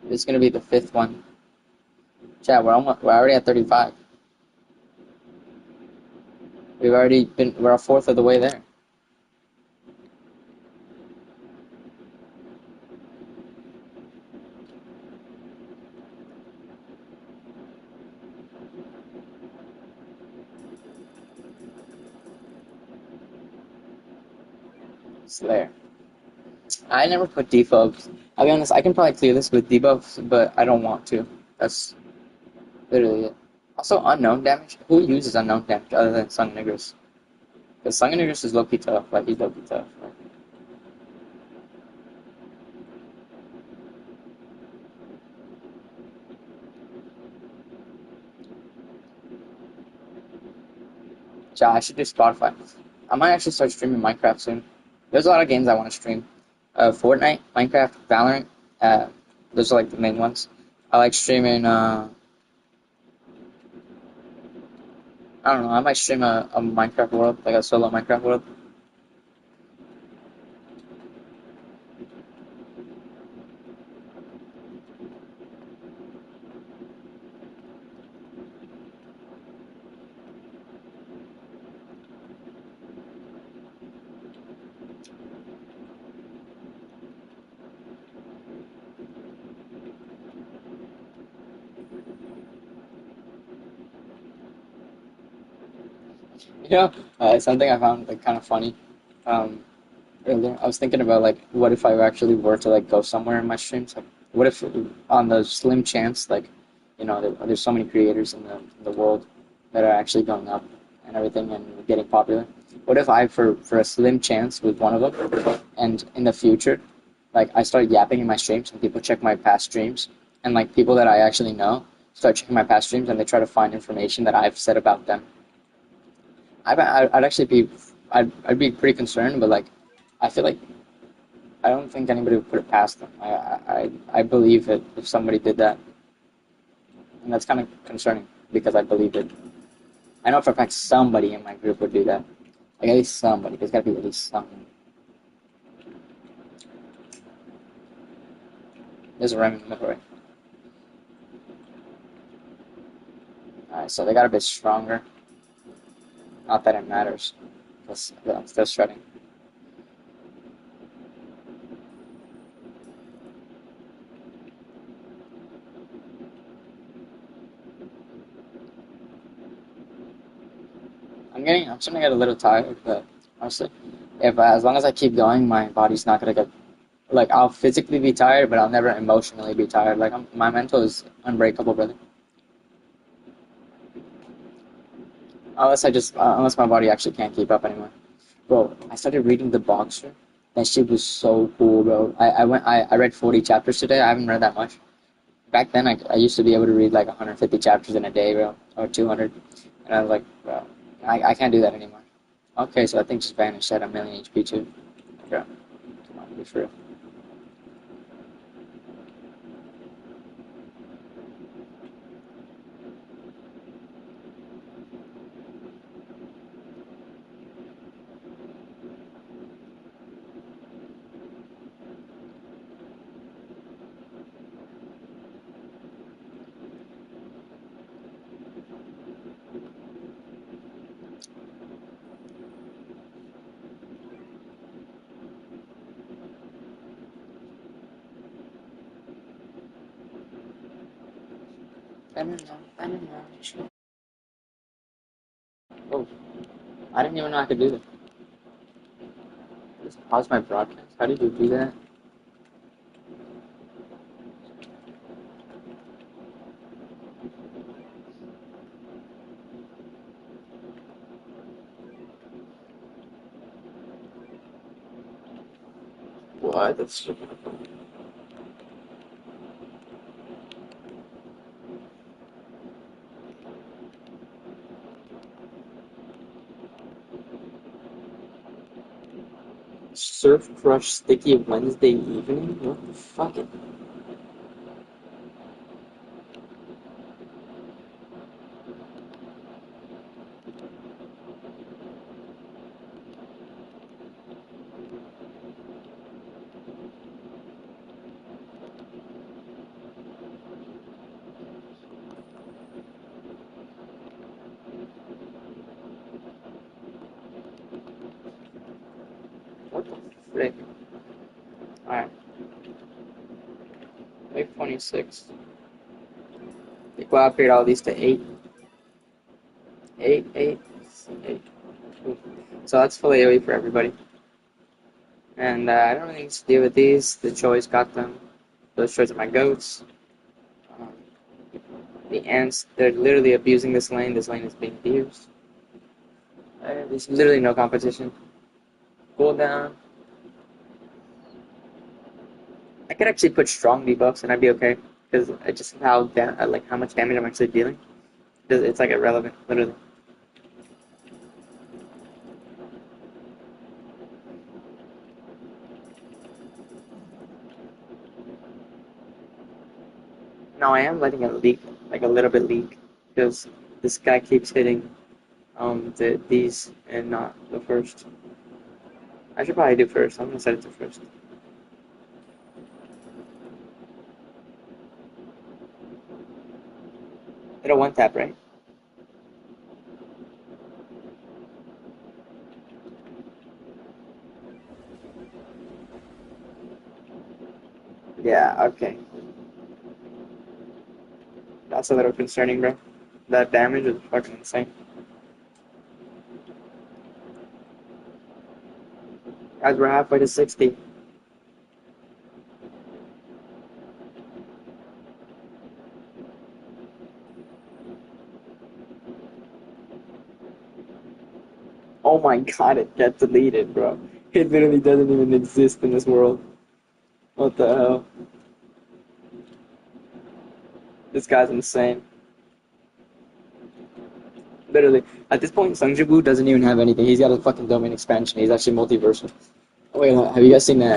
It's gonna be the 5th one. Chat, we're already at 35. We're a fourth of the way there. Slayer. I never put debuffs. I'll be honest, I can probably clear this with debuffs, but I don't want to. That's literally it. Also, unknown damage. Who uses unknown damage other than Sung and Igris? Because Sung and Igris is low-key tough. Like, he's low-key tough. Right? Yeah, I should do Spotify. I might actually start streaming Minecraft soon. There's a lot of games I want to stream. Fortnite, Minecraft, Valorant. Uh, those are like the main ones. I like streaming. I don't know. I might stream a Minecraft world, like a solo Minecraft world. Something I found like kind of funny. Um, Earlier, I was thinking about like, what if I actually were to like go somewhere in my streams? Like, what if on the slim chance, like, there's so many creators in the world that are actually going up and everything and getting popular. What if I, for a slim chance, was one of them, and in the future, like, I start yapping in my streams and people check my past streams, and like people that I actually know start checking my past streams and they try to find information that I've said about them. I'd actually be, I'd be pretty concerned, but like, I feel like I don't think anybody would put it past them. I believe that if somebody did that, and that's kind of concerning because I believe it. I know for a fact somebody in my group would do that. Like at least somebody. There's got to be at least something. There's a ram in the middle, right? Alright, so they got a bit stronger. Not that it matters. I'm still shredding. I'm starting to get a little tired, but honestly, if as long as I keep going, my body's not gonna get like I'll physically be tired, but I'll never emotionally be tired. Like my mental is unbreakable, brother. Unless my body actually can't keep up anymore. Bro, I started reading The Boxer. That shit was so cool, bro. I read 40 chapters today. I haven't read that much. Back then, I used to be able to read like 150 chapters in a day, bro, or 200. And I was like, bro, I can't do that anymore. Okay, so I think just vanished at a million HP too. Bro, come on, be for real. I don't know. I don't know. Oh, I didn't even know I could do that. Just pause my broadcast. How did you do that? What? That's stupid. Surf Crush Sticky Wednesday evening? What the fuck? What the frick? Alright, make 26. They will upgrade all these to 8. 8, 8, 8. So that's fully AoE for everybody. And I don't really need to deal with these. The choice got them. Those choice are my goats. Um, the ants, they're literally abusing this lane. This lane is being abused. There's literally no competition. Cool down. I could actually put strong debuffs and I'd be okay. Because I just like how much damage I'm actually dealing. It's like irrelevant, literally. No, I am letting it leak, like a little bit leak, because this guy keeps hitting these and not the first. I should probably do first. I'm gonna set it to first. It'll one tap, right? Yeah, okay. That's a little concerning, bro. That damage is fucking insane. Guys, we're halfway to 60. Oh my god, it got deleted, bro. It literally doesn't even exist in this world. What the hell? This guy's insane. Literally. At this point, Sungjabu doesn't even have anything. He's got a fucking domain expansion. He's actually multiversal. Oh, wait, have you guys seen that?